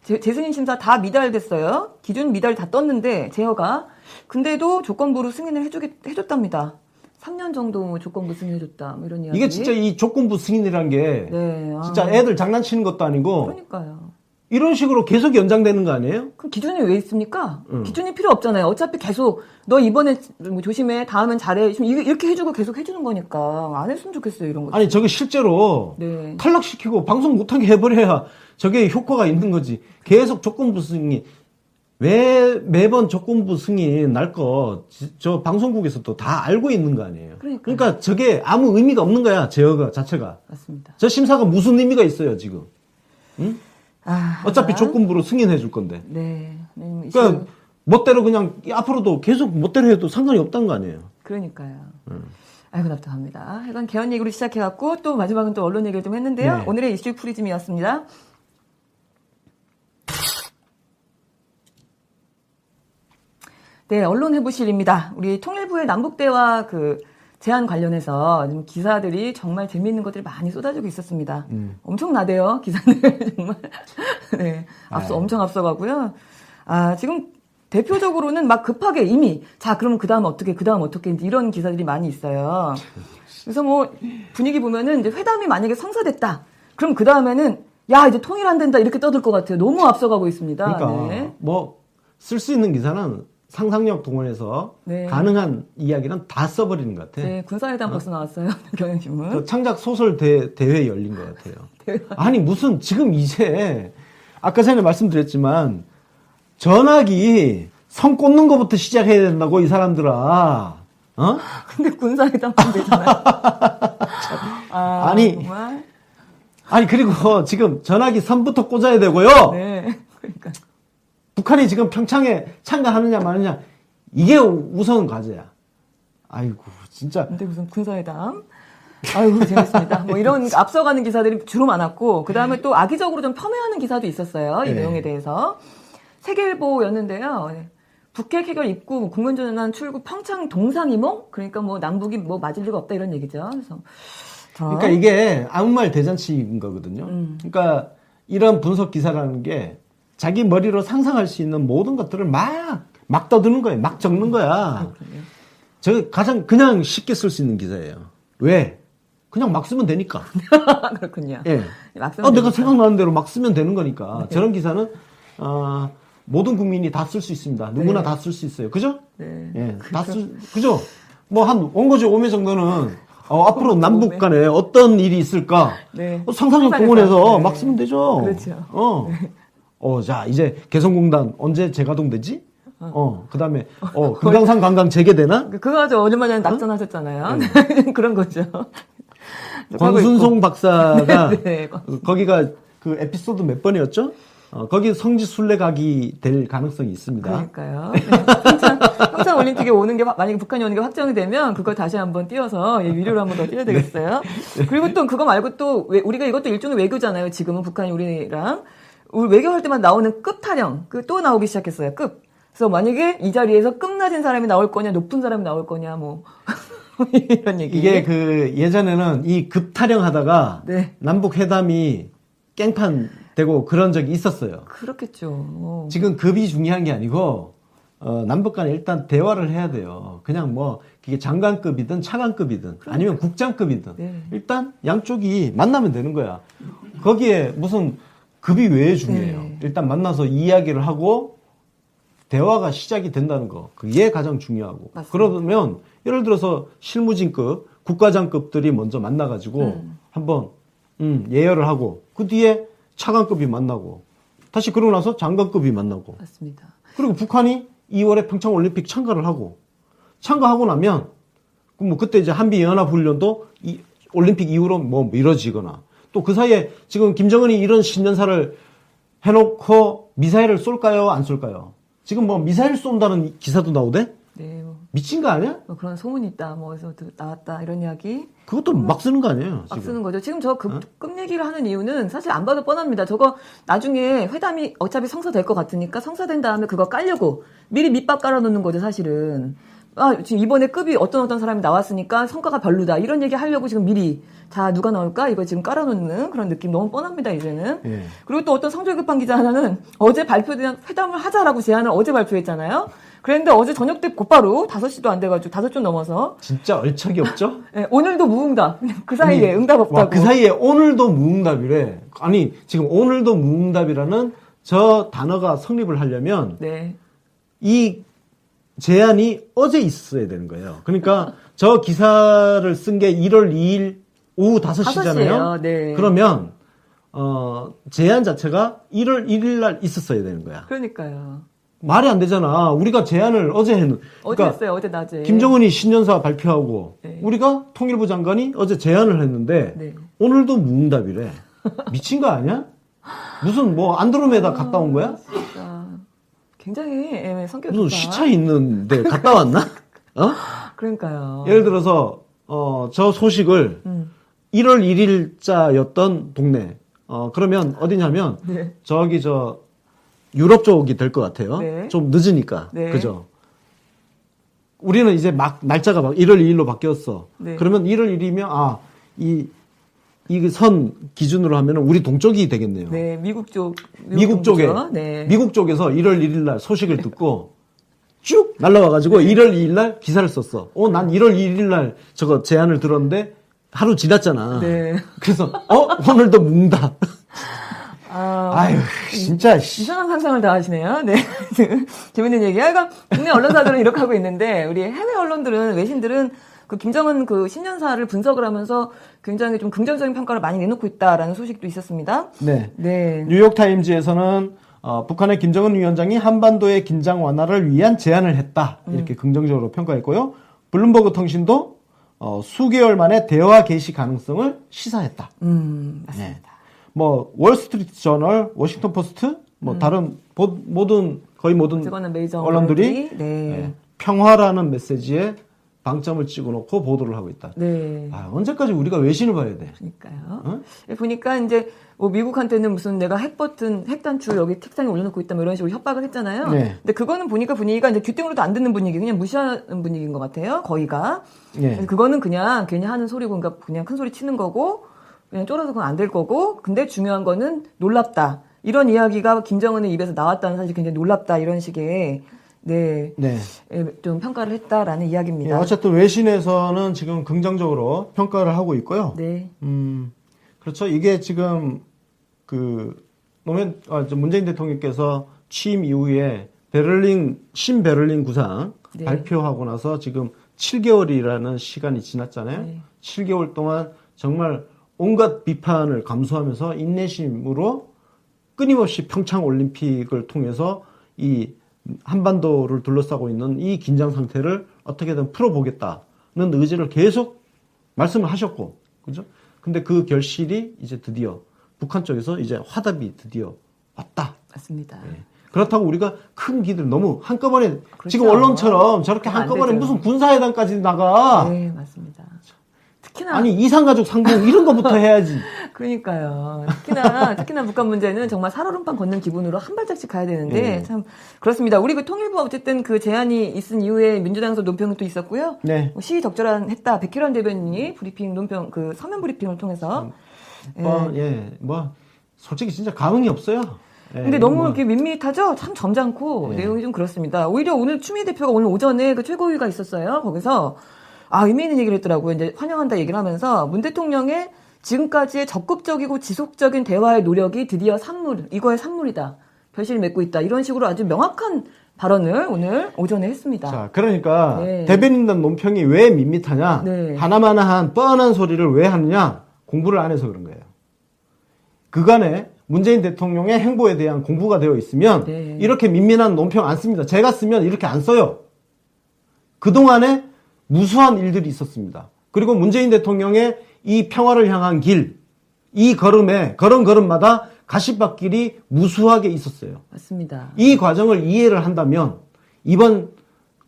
재승인 심사 다 미달됐어요. 기준 미달 다 떴는데 제어가 근데도 조건부로 승인을 해줬답니다. 3년 정도 조건부 승인해줬다. 뭐 이런 이야기. 이게 진짜 이 조건부 승인이란 게 네, 진짜 애들 장난치는 것도 아니고 그러니까요. 이런 식으로 계속 연장되는 거 아니에요? 그럼 기준이 왜 있습니까? 기준이 필요 없잖아요. 어차피 계속 너 이번에 뭐 조심해, 다음엔 잘해. 지금 이렇게 해주고 계속 해주는 거니까 안 했으면 좋겠어요, 이런 거. 아니 저게 실제로 네. 탈락시키고 방송 못하게 해버려야 저게 효과가 있는 거지. 계속 조건부 승인. 왜 매번 조건부 승인 날 거 저 방송국에서도 다 알고 있는 거 아니에요. 그러니까 저게 아무 의미가 없는 거야, 제어가 자체가. 맞습니다. 저 심사가 무슨 의미가 있어요, 지금. 응? 어차피 아, 조건부로 승인해 줄 건데. 네. 그러니까 멋대로 그냥 앞으로도 계속 멋대로 해도 상관이 없다는 거 아니에요. 그러니까요. 아이고 답답합니다. 이건 개헌 얘기로 시작해갖고 또 마지막은 또 언론 얘기를 좀 했는데요. 네. 오늘의 이슈 프리즘이었습니다. 네, 언론 해부실입니다. 우리 통일부의 남북대화 제안 관련해서 지금 기사들이 정말 재미있는 것들이 많이 쏟아지고 있었습니다. 엄청나대요, 기사들. 정말. 네, 엄청 앞서가고요. 지금 대표적으로는 막 급하게 이미, 그럼 그 다음 어떻게, 이런 기사들이 많이 있어요. 그래서 뭐, 분위기 보면은 이제 회담이 만약에 성사됐다. 그럼 그 다음에는, 이제 통일 안 된다. 이렇게 떠들 것 같아요. 너무 앞서가고 있습니다. 그러니까, 네. 쓸 수 있는 기사는 상상력 동원해서 네. 가능한 이야기는 다 써버리는 것 같아. 네, 군사회담 벌써 나왔어요. 경향신문. 그 창작 소설 대회 열린 것 같아요. 아니, 무슨, 지금 이제, 아까 전에 말씀드렸지만, 전화기 선 꽂는 것부터 시작해야 된다고, 이 사람들아. 근데 군사회담 안 되잖아요. 아니. 정말? 아니, 그리고 지금 전화기 선부터 꽂아야 되고요. 네. 그러니까. 북한이 지금 평창에 참가하느냐 마느냐, 이게 우선 과제야. 아이고, 진짜. 근데 무슨 군사회담? 아이고, 재밌습니다. 뭐 이런 앞서가는 기사들이 주로 많았고, 그 다음에 또 악의적으로 좀 폄훼하는 기사도 있었어요. 이 네. 내용에 대해서. 세계일보였는데요. 네. 북핵 해결 입구, 국면전환 출구, 평창 동상이몽? 그러니까 뭐 남북이 뭐 맞을 리가 없다 이런 얘기죠. 그래서 그러니까 이게 아무 말 대잔치인 거거든요. 그러니까 이런 분석 기사라는 게 자기 머리로 상상할 수 있는 모든 것들을 막 떠드는 거예요. 막 적는 거야. 저 가장 그냥 쉽게 쓸 수 있는 기사예요. 왜? 그냥 막 쓰면 되니까. 그렇군요. 예. 막 쓰면 내가 되니까. 생각나는 대로 막 쓰면 되는 거니까. 저런 기사는 모든 국민이 다 쓸 수 있습니다. 누구나 다 쓸 수 있어요. 그죠? 네. 예. 그죠? 뭐 한 원고지 5매 정도는 앞으로 남북 간에 어떤 일이 있을까? 네. 상상력 동원해서 네. 막 쓰면 되죠. 그렇죠. 자, 이제 개성공단 언제 재가동되지? 그 다음에, 금강산 관광 재개되나? 그거 아주 얼마 전에 낙선하셨잖아요. 그런 거죠. 권순송 박사가, 네. 거기가 그 에피소드 몇 번이었죠? 거기 성지 순례각이 될 가능성이 있습니다. 그러니까요. 네. 평창 올림픽에 오는 게, 만약에 북한이 오는 게 확정이 되면 그거 다시 한번 띄워서 유료로 한번 더 띄워야 되겠어요. 그리고 또 그거 말고 또 우리가 이것도 일종의 외교잖아요. 지금은 북한이 우리랑. 우리 외교할 때만 나오는 급 타령. 또 나오기 시작했어요. 급. 그래서 만약에 이 자리에서 급 낮은 사람이 나올 거냐, 높은 사람이 나올 거냐, 뭐. 이런 얘기. 이게 예전에는 이 급 타령하다가 네. 남북 회담이 깽판 되고 그런 적이 있었어요. 그렇겠죠. 지금 급이 중요한 게 아니고 남북 간에 일단 대화를 해야 돼요. 그냥 뭐 그게 장관급이든 차관급이든 아니면 국장급이든 네. 일단 양쪽이 만나면 되는 거야. 거기에 무슨 급이 왜 중요해요? 네. 일단 만나서 이야기를 하고 대화가 시작이 된다는 거. 그게 가장 중요하고. 맞습니다. 그러면 예를 들어서 실무진급, 국가장급들이 먼저 만나가지고 한번 예열을 하고 그 뒤에 차관급이 만나고 다시 그러고 나서 장관급이 만나고 맞습니다. 그리고 북한이 2월에 평창올림픽 참가를 하고 참가하고 나면 뭐 그때 이제 한미연합훈련도 올림픽 이후로 뭐 미뤄지거나 또 그 사이에 지금 김정은이 이런 신년사를 해놓고 미사일을 쏠까요? 안 쏠까요? 지금 뭐 미사일 쏜다는 기사도 나오대? 네. 미친 거 아니야? 뭐 그런 소문이 있다, 뭐, 어디서 나왔다, 이런 이야기. 그것도 막 쓰는 거 아니에요? 막 지금. 쓰는 거죠. 지금 저 급 얘기를 하는 이유는 사실 안 봐도 뻔합니다. 저거 나중에 회담이 어차피 성사될 것 같으니까 성사된 다음에 그거 깔려고 미리 밑밥 깔아놓는 거죠, 사실은. 지금 이번에 급이 어떤 사람이 나왔으니까 성과가 별로다. 이런 얘기 하려고 지금 미리 자, 누가 나올까? 이거 지금 깔아놓는 그런 느낌 너무 뻔합니다, 이제는. 예. 그리고 또 어떤 성적급한 기자 하나는 어제 발표된 회담을 하자라고 제안을 어제 발표했잖아요. 그랬는데 어제 저녁 때 곧바로 5시도 안 돼가지고 5좀 넘어서. 진짜 얼척이 없죠? 네, 오늘도 무응답. 그 사이에 아니, 응답 없다고. 와, 그 사이에 오늘도 무응답이래. 아니, 지금 오늘도 무응답이라는 저 단어가 성립을 하려면 네. 이 제안이 어제 있어야 되는 거예요. 그러니까 저 기사를 쓴 게 1월 2일 오후 5시잖아요. 5시예요. 네. 그러면 제안 자체가 1월 1일 날 있었어야 되는 거야. 그러니까요. 말이 안 되잖아. 우리가 제안을 어제 했는. 어제 했어요. 어제 낮에. 김정은이 신년사 발표하고 네. 우리가 통일부 장관이 어제 제안을 했는데 네. 오늘도 무응답이래. 미친 거 아니야? 무슨 뭐 안드로메다 갔다 온 거야? 진짜 굉장히 성격이 무슨 좋다. 시차 있는데 갔다 왔나? 그러니까요. 예를 들어서 저 소식을 1월 1일자였던 동네. 그러면 어디냐면 네. 저기 유럽 쪽이 될 것 같아요. 네. 좀 늦으니까. 네. 그죠? 우리는 이제 날짜가 1월 2일로 바뀌었어. 네. 그러면 1월 1일이면 이 선 기준으로 하면은 우리 동쪽이 되겠네요. 네, 미국 미국 쪽에 정부죠. 네. 미국 쪽에서 1월 1일 날 소식을 듣고 쭉 날라와가지고 1월 2일 날 기사를 썼어. 난 1월 1일 날 저거 제안을 들었는데 하루 지났잖아. 네. 그래서 오늘도 뭉다. 아유 진짜 이상한 상상을 다 하시네요. 네. 재밌는 얘기야. 그러니까 국내 언론사들은 이렇게 하고 있는데 우리 해외 언론들은 외신들은 그 김정은 그 신년사를 분석을 하면서 굉장히 좀 긍정적인 평가를 많이 내놓고 있다라는 소식도 있었습니다. 네. 네. 뉴욕타임즈에서는 북한의 김정은 위원장이 한반도의 긴장 완화를 위한 제안을 했다. 이렇게 긍정적으로 평가했고요. 블룸버그 통신도 수개월 만에 대화 개시 가능성을 시사했다. 맞습니다. 네. 뭐 월스트리트 저널, 워싱턴 포스트, 뭐 다른 거의 모든 어쨌거나 메이저 언론들이 네. 평화라는 메시지에 방점을 찍어놓고 보도를 하고 있다. 네. 언제까지 우리가 외신을 봐야 돼? 그러니까요. 어? 보니까 이제 뭐 미국한테는 무슨 내가 핵 단추 여기 책상에 올려놓고 있다 뭐 이런 식으로 협박을 했잖아요. 네. 근데 그거는 보니까 분위기가 이제 귀등으로도 안 듣는 분위기, 그냥 무시하는 분위기인 것 같아요. 거의가. 네. 그래서 그거는 그냥 괜히 하는 소리고, 그러니까 그냥 큰 소리 치는 거고, 그냥 쫄아서 그건 안 될 거고. 근데 중요한 거는 놀랍다. 이런 이야기가 김정은의 입에서 나왔다는 사실이 굉장히 놀랍다. 이런 식의 네. 좀 평가를 했다라는 이야기입니다. 어쨌든 외신에서는 지금 긍정적으로 평가를 하고 있고요. 네. 그렇죠. 이게 지금 문재인 대통령께서 취임 이후에 신베를린 구상 네. 발표하고 나서 지금 7개월이라는 시간이 지났잖아요. 네. 7개월 동안 정말 온갖 비판을 감수하면서 인내심으로 끊임없이 평창 올림픽을 통해서 이 한반도를 둘러싸고 있는 이 긴장 상태를 어떻게든 풀어보겠다는 의지를 계속 말씀을 하셨고, 그죠? 근데 그 결실이 이제 드디어 북한 쪽에서 이제 화답이 드디어 왔다. 맞습니다. 네. 그렇다고 우리가 큰 기대를 너무 한꺼번에 그렇죠. 지금 언론처럼 저렇게 안 한꺼번에 되죠. 무슨 군사회담까지 나가. 네, 맞습니다. 특히나 아니 이산가족 상봉 이런 거부터 해야지. 그러니까요. 특히나 북한 문제는 정말 살얼음판 걷는 기분으로 한 발짝씩 가야 되는데 네. 참 그렇습니다. 우리 그 통일부가 어쨌든 그 제안이 있은 이후에 민주당에서 논평도 있었고요. 네. 뭐 시의적절했다. 백희란 대변인이 브리핑 논평 그 서면 브리핑을 통해서 솔직히 진짜 감흥이 없어요. 근데 너무 이렇게 밋밋하죠? 참 점잖고 내용이 좀 그렇습니다. 오히려 오늘 추미애 대표가 오늘 오전에 그 최고위가 있었어요. 거기서 의미 있는 얘기를 했더라고요. 이제 환영한다 얘기를 하면서 문 대통령의 지금까지의 적극적이고 지속적인 대화의 노력이 드디어 이거의 산물이다. 결실을 맺고 있다. 이런 식으로 아주 명확한 발언을 오늘 오전에 했습니다. 자, 그러니까 네. 대변인단 논평이 왜 밋밋하냐? 네. 하나마나한 뻔한 소리를 왜 하느냐? 공부를 안 해서 그런 거예요. 그간에 문재인 대통령의 행보에 대한 공부가 되어 있으면 네. 이렇게 밋밋한 논평 안 씁니다. 제가 쓰면 이렇게 안 써요. 그동안에 무수한 일들이 있었습니다. 그리고 문재인 대통령의 이 평화를 향한 길, 이 걸음마다 가시밭길이 무수하게 있었어요. 맞습니다. 이 과정을 이해를 한다면 이번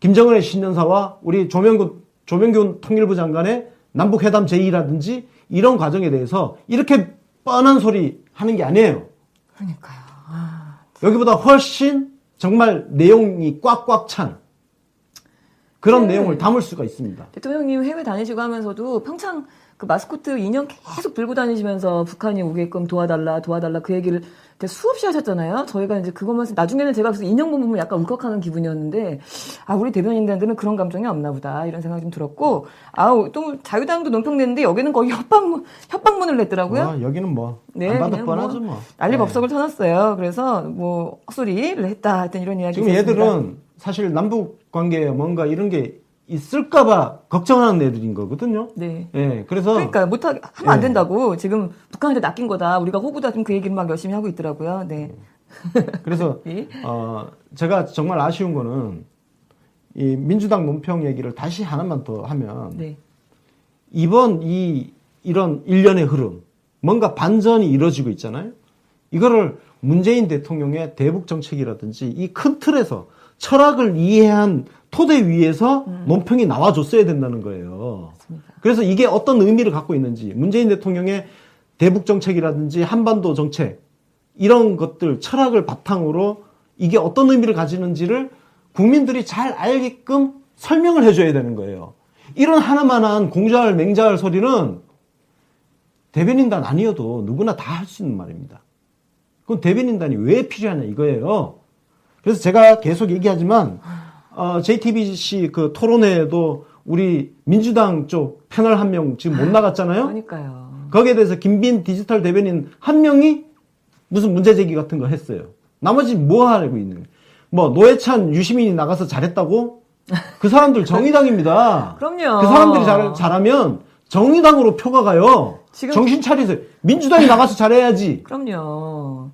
김정은의 신년사와 우리 조명균 통일부 장관의 남북회담 제의라든지 이런 과정에 대해서 이렇게 뻔한 소리 하는 게 아니에요. 그러니까요. 여기보다 훨씬 정말 내용이 꽉꽉 찬 그런 네. 내용을 담을 수가 있습니다. 대통령님 해외 다니시고 하면서도 평창 그 마스코트 인형 계속 들고 다니시면서 북한이 오게끔 도와달라 그 얘기를 수없이 하셨잖아요. 저희가 이제 그거만 나중에는 제가 그래서 인형 보면 약간 울컥하는 기분이었는데 우리 대변인들은 그런 감정이 없나 보다 이런 생각이 좀 들었고 또 자유당도 논평 냈는데 여기는 거의 협박문을 냈더라고요. 여기는 뭐 네, 안 봐도 그냥 뻔하죠 뭐. 난리법석을 쳐놨어요. 그래서 뭐 헛소리를 했다 하여튼 이런 이야기 지금 있었습니다. 얘들은 사실 남북 관계에 뭔가 이런 게 있을까봐 걱정하는 애들인 거거든요. 네. 예, 그래서. 그러니까 하면 안 된다고. 지금 북한한테 낚인 거다. 우리가 호구다. 좀 그 얘기를 막 열심히 하고 있더라고요. 네. 그래서, 예? 제가 정말 아쉬운 거는 이 민주당 논평 얘기를 다시 하나만 더 하면. 네. 이번 이런 일련의 흐름, 뭔가 반전이 이루어지고 있잖아요. 이거를 문재인 대통령의 대북 정책이라든지 이 큰 틀에서 철학을 이해한 토대 위에서 논평이 나와줬어야 된다는 거예요. 맞습니다. 그래서 이게 어떤 의미를 갖고 있는지 문재인 대통령의 대북 정책이라든지 한반도 정책 이런 것들 철학을 바탕으로 이게 어떤 의미를 가지는지를 국민들이 잘 알게끔 설명을 해줘야 되는 거예요. 이런 하나만한 공자할 맹자할 소리는 대변인단 아니어도 누구나 다 할 수 있는 말입니다. 그럼 대변인단이 왜 필요하냐 이거예요. 그래서 제가 계속 얘기하지만 JTBC 그 토론회에도 우리 민주당 쪽 패널 한 명 지금 못 나갔잖아요. 그러니까요. 거기에 대해서 김빈 디지털 대변인 한 명이 무슨 문제 제기 같은 거 했어요. 나머지 뭐 하고 있는 거예요? 뭐 노회찬 유시민이 나가서 잘했다고? 그 사람들 정의당입니다. 그럼요. 그 사람들이 잘하면 정의당으로 표가 가요. 지금- 정신 차리세요. 민주당이 나가서 잘해야지. 그럼요.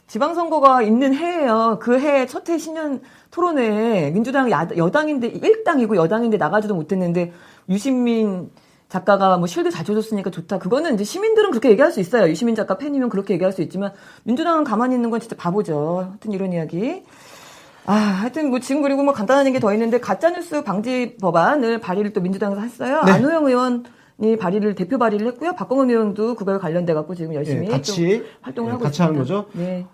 지방선거가 있는 해예요. 그 해 첫 해 신년 토론회에 민주당 여당인데 일당이고 여당인데 나가지도 못했는데 유시민 작가가 뭐 쉴드 잘 쳐줬으니까 좋다. 그거는 이제 시민들은 그렇게 얘기할 수 있어요. 유시민 작가 팬이면 그렇게 얘기할 수 있지만 민주당은 가만히 있는 건 진짜 바보죠. 하여튼 이런 이야기. 하여튼 뭐 지금 그리고 뭐 간단한 얘기 더 있는데 가짜뉴스 방지 법안을 발의를 또 민주당에서 했어요. 네. 안호영 의원이 대표 발의를 했고요. 박광훈 의원도 그거에 관련돼 갖고 지금 열심히 같이 활동을 하고 같이 있습니다. 하는 거죠. 네.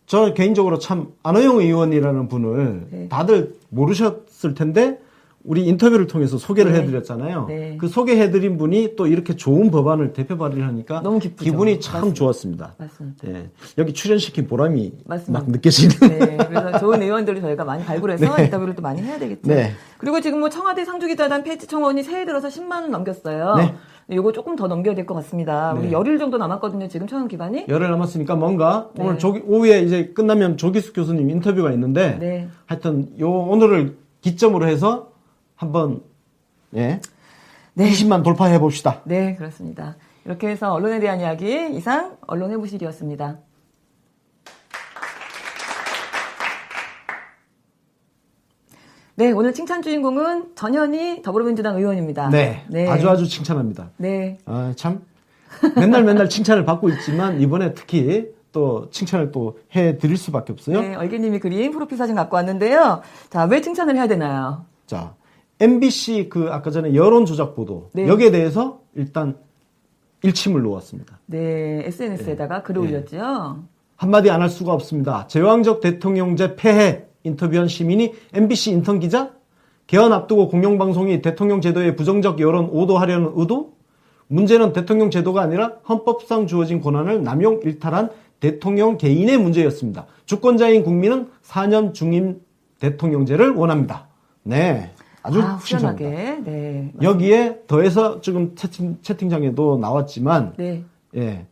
저는 개인적으로 참 안호영 의원이라는 분을 네. 다들 모르셨을 텐데 우리 인터뷰를 통해서 소개를 네. 해드렸잖아요. 네. 그 소개해드린 분이 또 이렇게 좋은 법안을 대표 발의를 하니까 너무 기쁘죠. 기분이 참 맞습니다. 좋았습니다. 맞습니다. 예. 여기 출연시킨 보람이 맞습니다. 막 느껴지는. 네, 그래서 좋은 의원들을 저희가 많이 발굴해서 네. 인터뷰를 또 많이 해야 되겠죠. 네. 그리고 지금 뭐 청와대 상주기자단 폐지 청원이 새해 들어서 10만 원 넘겼어요. 네. 이거 조금 더 넘겨야 될 것 같습니다. 우리 네. 열흘 정도 남았거든요. 지금 청원 기간이. 열흘 남았으니까 뭔가 네. 오늘 오후에 이제 끝나면 조기숙 교수님 인터뷰가 있는데 네. 하여튼 오늘을 기점으로 해서 한번 네. 20만 돌파해 봅시다. 네, 그렇습니다. 이렇게 해서 언론에 대한 이야기 이상 언론의 부실이었습니다. 네, 오늘 칭찬 주인공은 전현희 더불어민주당 의원입니다. 네. 아주 칭찬합니다. 네. 참 맨날 칭찬을 받고 있지만 이번에 특히 또 칭찬을 또 해드릴 수밖에 없어요. 네, 얼개님이 그린 프로필 사진 갖고 왔는데요. 자, 왜 칭찬을 해야 되나요? 자, MBC 아까 전에 여론 조작 보도 네. 여기에 대해서 일단 일침을 놓았습니다. 네, SNS에다가 글을 올렸죠. 한마디 안 할 수가 없습니다. 제왕적 대통령제 폐해 인터뷰한 시민이 MBC 인턴 기자? 개헌 앞두고 공영방송이 대통령 제도에 부정적 여론 오도하려는 의도? 문제는 대통령 제도가 아니라 헌법상 주어진 권한을 남용 일탈한 대통령 개인의 문제였습니다. 주권자인 국민은 4년 중임 대통령제를 원합니다. 네, 아주 칭찬합니다. 후련하게. 네. 여기에 더해서 지금 채팅창에도 나왔지만, 네. 예,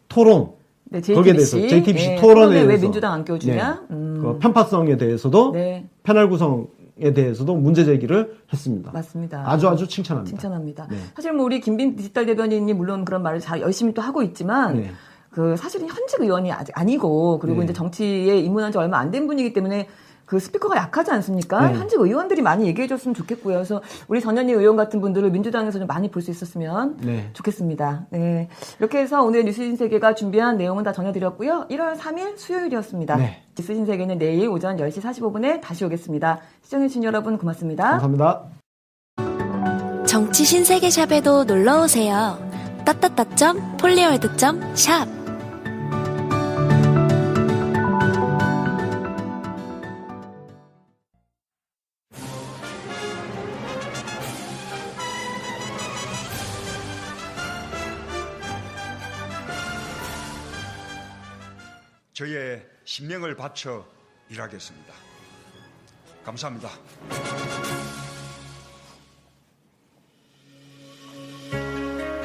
토론. 네, 거기에 대해서 JTBC 네, 토론에 왜 대해서 민주당 안 껴주냐? 그 편파성에 대해서도 네. 패널 구성에 대해서도 문제 제기를 했습니다. 맞습니다. 아주 칭찬합니다. 칭찬합니다. 네. 사실 뭐 우리 김빈 디지털 대변인이 물론 그런 말을 잘 열심히 또 하고 있지만 네. 사실은 현직 의원이 아직 아니고 그리고 네. 이제 정치에 입문한 지 얼마 안 된 분이기 때문에 그 스피커가 약하지 않습니까? 네. 현직 의원들이 많이 얘기해줬으면 좋겠고요. 그래서 우리 전현희 의원 같은 분들을 민주당에서 좀 많이 볼 수 있었으면 네. 좋겠습니다. 네. 이렇게 해서 오늘 뉴스신세계가 준비한 내용은 다 전해드렸고요. 1월 3일 수요일이었습니다. 네. 뉴스신세계는 내일 오전 10시 45분에 다시 오겠습니다. 시청해주신 여러분 고맙습니다. 감사합니다. 정치 신세계샵에도 놀러오세요. @폴리월드.샵 저의 신명을 바쳐 일하겠습니다. 감사합니다.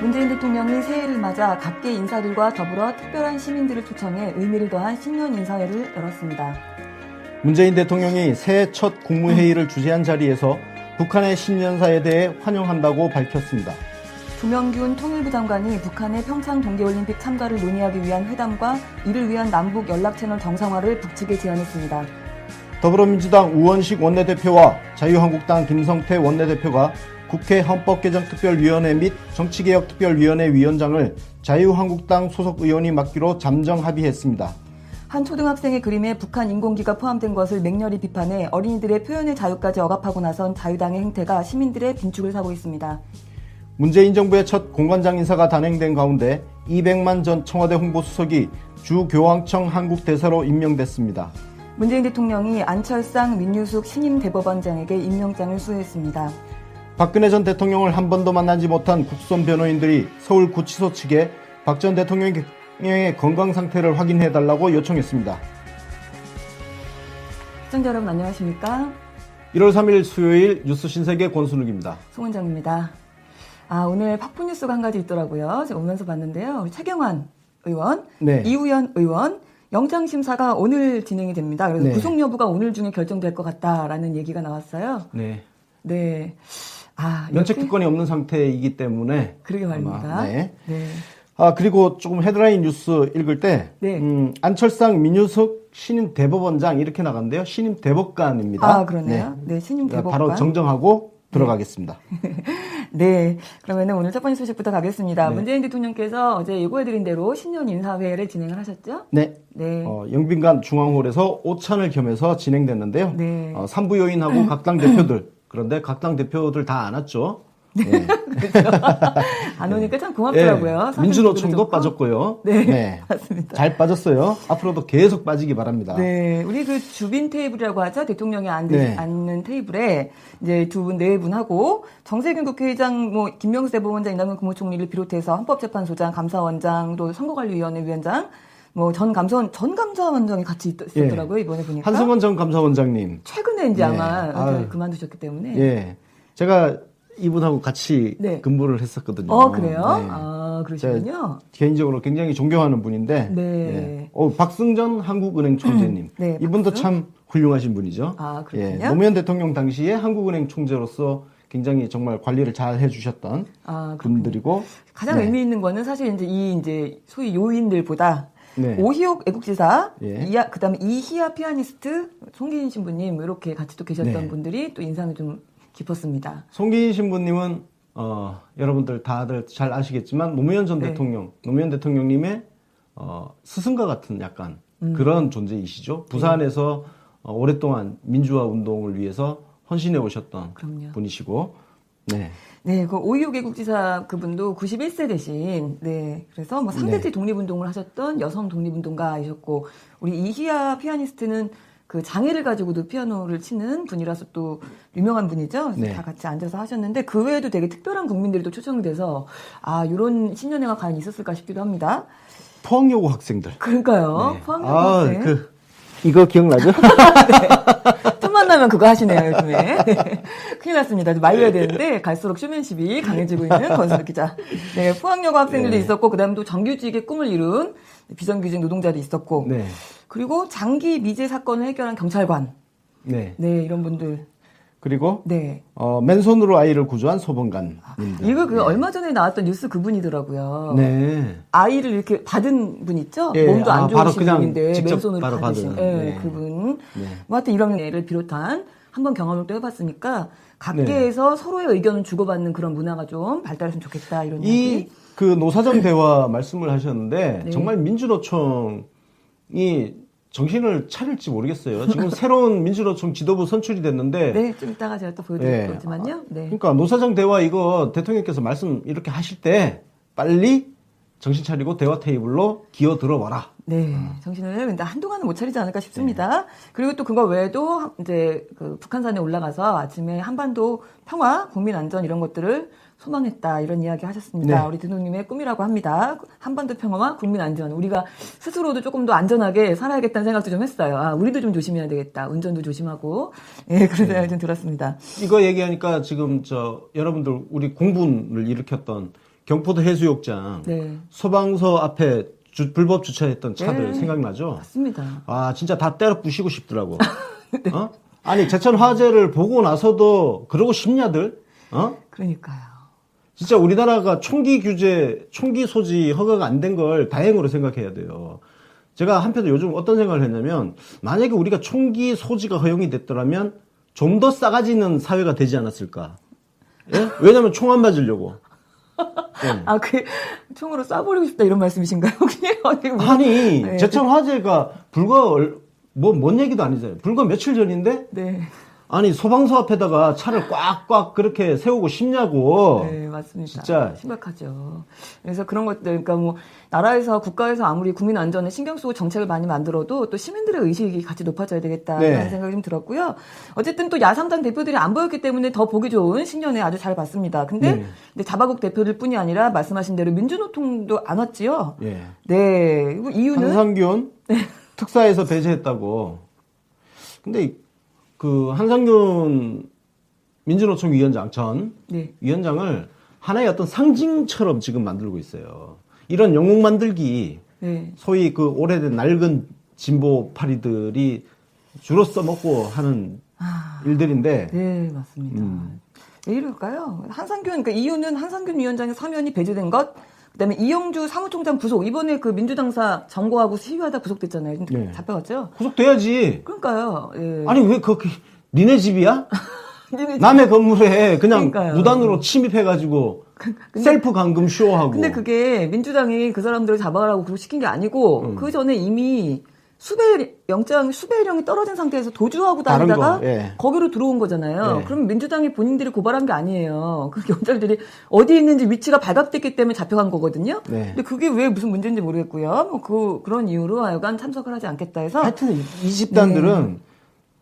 문재인 대통령이 새해를 맞아 각계 인사들과 더불어 특별한 시민들을 초청해 의미를 더한 신년 인사회를 열었습니다. 문재인 대통령이 새해 첫 국무회의를 주재한 자리에서 북한의 신년사에 대해 환영한다고 밝혔습니다. 조명균 통일부 장관이 북한의 평창 동계올림픽 참가를 논의하기 위한 회담과 이를 위한 남북 연락채널 정상화를 북측에 제안했습니다. 더불어민주당 우원식 원내대표와 자유한국당 김성태 원내대표가 국회 헌법개정특별위원회 및 정치개혁특별위원회 위원장을 자유한국당 소속 의원이 맡기로 잠정 합의했습니다. 한 초등학생의 그림에 북한 인공기가 포함된 것을 맹렬히 비판해 어린이들의 표현의 자유까지 억압하고 나선 자유당의 행태가 시민들의 빈축을 사고 있습니다. 문재인 정부의 첫 공관장 인사가 단행된 가운데 200만 전 청와대 홍보수석이 주교황청 한국대사로 임명됐습니다. 문재인 대통령이 안철상 민유숙 신임 대법원장에게 임명장을 수여했습니다. 박근혜 전 대통령을 한 번도 만나지 못한 국선 변호인들이 서울구치소 측에 박 전 대통령의 건강 상태를 확인해달라고 요청했습니다. 시청자 여러분 안녕하십니까? 1월 3일 수요일 뉴스 신세계 권순욱입니다. 송은정입니다. 오늘 팝푸뉴스가 한 가지 있더라고요. 제가 오면서 봤는데요. 우리 최경환 의원, 네. 이우연 의원, 영장심사가 오늘 진행이 됩니다. 그래서 네. 구속 여부가 오늘 중에 결정될 것 같다라는 얘기가 나왔어요. 네. 네. 면책 이렇게? 특권이 없는 상태이기 때문에 그러게 말입니다. 아마, 네. 네. 그리고 조금 헤드라인 뉴스 읽을 때 네. 안철상 민유숙 신임 대법원장 이렇게 나간대요. 신임 대법관입니다. 그러네요. 네, 신임 대법관. 바로 정정하고 들어가겠습니다. 네. 그러면은 오늘 첫 번째 소식부터 가겠습니다. 네. 문재인 대통령께서 어제 예고해드린 대로 신년 인사회를 진행을 하셨죠? 네. 네. 영빈관 중앙홀에서 오찬을 겸해서 진행됐는데요. 네. 3부 요인하고 각 당 대표들, 그런데 각 당 대표들 다 안 왔죠. 네. 안 오니까 참 고맙더라고요. 네. 민주노총도 빠졌고요. 네. 맞습니다. 잘 빠졌어요. 앞으로도 계속 빠지기 바랍니다. 네. 우리 그 주빈 테이블이라고 하죠. 대통령이 앉는 테이블에 이제 네 분하고 정세균 국회의장, 김명수 대법원장, 이낙연 국무총리를 비롯해서 헌법재판소장, 감사원장, 선거관리위원회 위원장, 전 감사원장이 같이 있었더라고요. 이번에 보니까. 한승원 전 감사원장님. 최근에 이제 아마 그만두셨기 때문에. 예. 제가 이분하고 같이 네. 근무를 했었거든요. 그래요? 네. 그러시군요. 개인적으로 굉장히 존경하는 분인데. 네. 박승전 한국은행 총재님. 네, 이분도 박수. 참 훌륭하신 분이죠. 그렇군요. 노무현 대통령 당시에 한국은행 총재로서 굉장히 정말 관리를 잘 해주셨던 분들이고. 가장 의미 있는 거는 사실 이제 소위 요인들보다 네. 오희옥 애국지사, 예. 그다음에 이희아 피아니스트, 송기인 신부님 이렇게 같이 또 계셨던 네. 분들이 또 인상이 좀 깊었습니다. 송기인 신부님은 여러분들 다들 잘 아시겠지만 노무현 전 대통령, 노무현 대통령님의 스승과 같은 약간 그런 존재이시죠. 부산에서 오랫동안 민주화 운동을 위해서 헌신해 오셨던 그럼요. 분이시고, 네. 네, 그 오희옥 애국지사 그분도 91세 되신, 네, 그래서 상대지 독립운동을 하셨던 여성 독립운동가이셨고, 우리 이희아 피아니스트는 그 장애를 가지고도 피아노를 치는 분이라서 또 유명한 분이죠. 그래서 네. 다 같이 앉아서 하셨는데 그 외에도 되게 특별한 국민들이 또 초청이 돼서 이런 신년회가 과연 있었을까 싶기도 합니다. 포항여고 학생들. 그러니까요. 네. 포항여고 학생. 이거 기억나죠? 틈만 나면 그거 하시네요, 요즘에. 네. 큰일 났습니다. 말려야 되는데, 갈수록 쇼맨십이 강해지고 있는 권순욱 기자. 네, 포항여고 학생들도 있었고, 그 다음에 또 정규직의 꿈을 이룬 비정규직 노동자도 있었고, 네. 그리고 장기 미제 사건을 해결한 경찰관. 네. 네, 이런 분들. 그리고 네. 맨손으로 아이를 구조한 소방관님들. 이거 얼마 전에 나왔던 뉴스 그분이더라고요. 네. 아이를 이렇게 받은 분 있죠? 예, 몸도 안 바로 좋으신 그냥 분인데 직접 맨손으로 바로 받으신 받은. 네. 그분. 네. 하여튼 이런 애를 비롯한 한번 경험을 또 해봤으니까 각계에서 서로의 의견을 주고받는 그런 문화가 좀 발달했으면 좋겠다 이런 이야기. 그 노사정 대화 말씀을 하셨는데 네. 정말 민주노총이 정신을 차릴지 모르겠어요. 지금 새로운 민주노총 지도부 선출이 됐는데. 네, 좀 이따가 제가 또 보여드릴 거지만요. 네. 그러니까 노사정 대화 이거 대통령께서 말씀 이렇게 하실 때 빨리 정신 차리고 대화 테이블로 기어 들어와라. 네, 정신을 근데 한동안은 못 차리지 않을까 싶습니다. 그리고 또 그거 외에도 이제 그 북한산에 올라가서 아침에 한반도 평화, 국민 안전 이런 것들을 소망했다 이런 이야기 하셨습니다. 네. 우리 대통령님의 꿈이라고 합니다. 한반도 평화와 국민 안전. 우리가 스스로도 조금 더 안전하게 살아야겠다는 생각도 좀 했어요. 우리도 좀 조심해야 되겠다. 운전도 조심하고. 예, 그런 생각이 좀 들었습니다. 이거 얘기하니까 지금 여러분들 우리 공분을 일으켰던 경포도 해수욕장 네. 소방서 앞에 불법 주차했던 차들 네. 생각나죠? 맞습니다. 진짜 다 때려 부시고 싶더라고. 네. 아니 제천 화재를 보고 나서도 그러고 싶냐들? 그러니까요. 진짜 우리나라가 총기 규제, 총기 소지 허가가 안 된 걸 다행으로 생각해야 돼요. 제가 한편으로 요즘 어떤 생각을 했냐면 만약에 우리가 총기 소지가 허용이 됐더라면 좀 더 싸가지는 사회가 되지 않았을까? 예? 왜냐면 총 안 맞으려고. 네. 총으로 쏴버리고 싶다 이런 말씀이신가요? 아니, 네. 제천 화재가 뭔 얘기도 아니잖아요. 불과 며칠 전인데? 네. 아니, 소방서 앞에다가 차를 꽉꽉 그렇게 세우고 싶냐고. 네, 맞습니다. 진짜. 심각하죠. 그래서 그런 것들, 그러니까 나라에서, 국가에서 아무리 국민 안전에 신경 쓰고 정책을 많이 만들어도 또 시민들의 의식이 같이 높아져야 되겠다라는 네. 생각이 좀 들었고요. 어쨌든 또 야삼당 대표들이 안 보였기 때문에 더 보기 좋은 신년회 아주 잘 봤습니다. 근데 자바국 대표들 뿐이 아니라 말씀하신 대로 민주노총도 안 왔지요? 예. 네. 이유는? 한상균 특사에서 배제했다고. 근데 한상균 민주노총 위원장 전 위원장을 하나의 어떤 상징처럼 지금 만들고 있어요. 이런 영웅 만들기, 소위 그 오래된 낡은 진보파리들이 주로 써먹고 하는 일들인데. 네, 맞습니다. 왜 이럴까요? 그러니까 이유는 한상균 위원장의 사면이 배제된 것, 그다음에 이영주 사무총장 구속. 이번에 그 민주당사 점거하고 시위하다 구속됐잖아요. 네. 잡혀갔죠? 구속돼야지. 그러니까요. 예. 아니 왜 니네 집이야? 남의 건물에 그냥 그러니까요. 무단으로 침입해가지고 셀프 감금 쇼하고. 근데 그게 민주당이 그 사람들을 잡아가라고 그렇게 시킨 게 아니고 그 전에 이미 수배령이 떨어진 상태에서 도주하고 다른 다니다가 거, 예. 거기로 들어온 거잖아요. 예. 그럼 민주당이 본인들이 고발한 게 아니에요. 그 경찰들이 어디 있는지 위치가 발각됐기 때문에 잡혀간 거거든요. 네. 근데 그게 왜 무슨 문제인지 모르겠고요. 뭐 그런 이유로 하여간 참석을 하지 않겠다 해서 하여튼 이 집단들은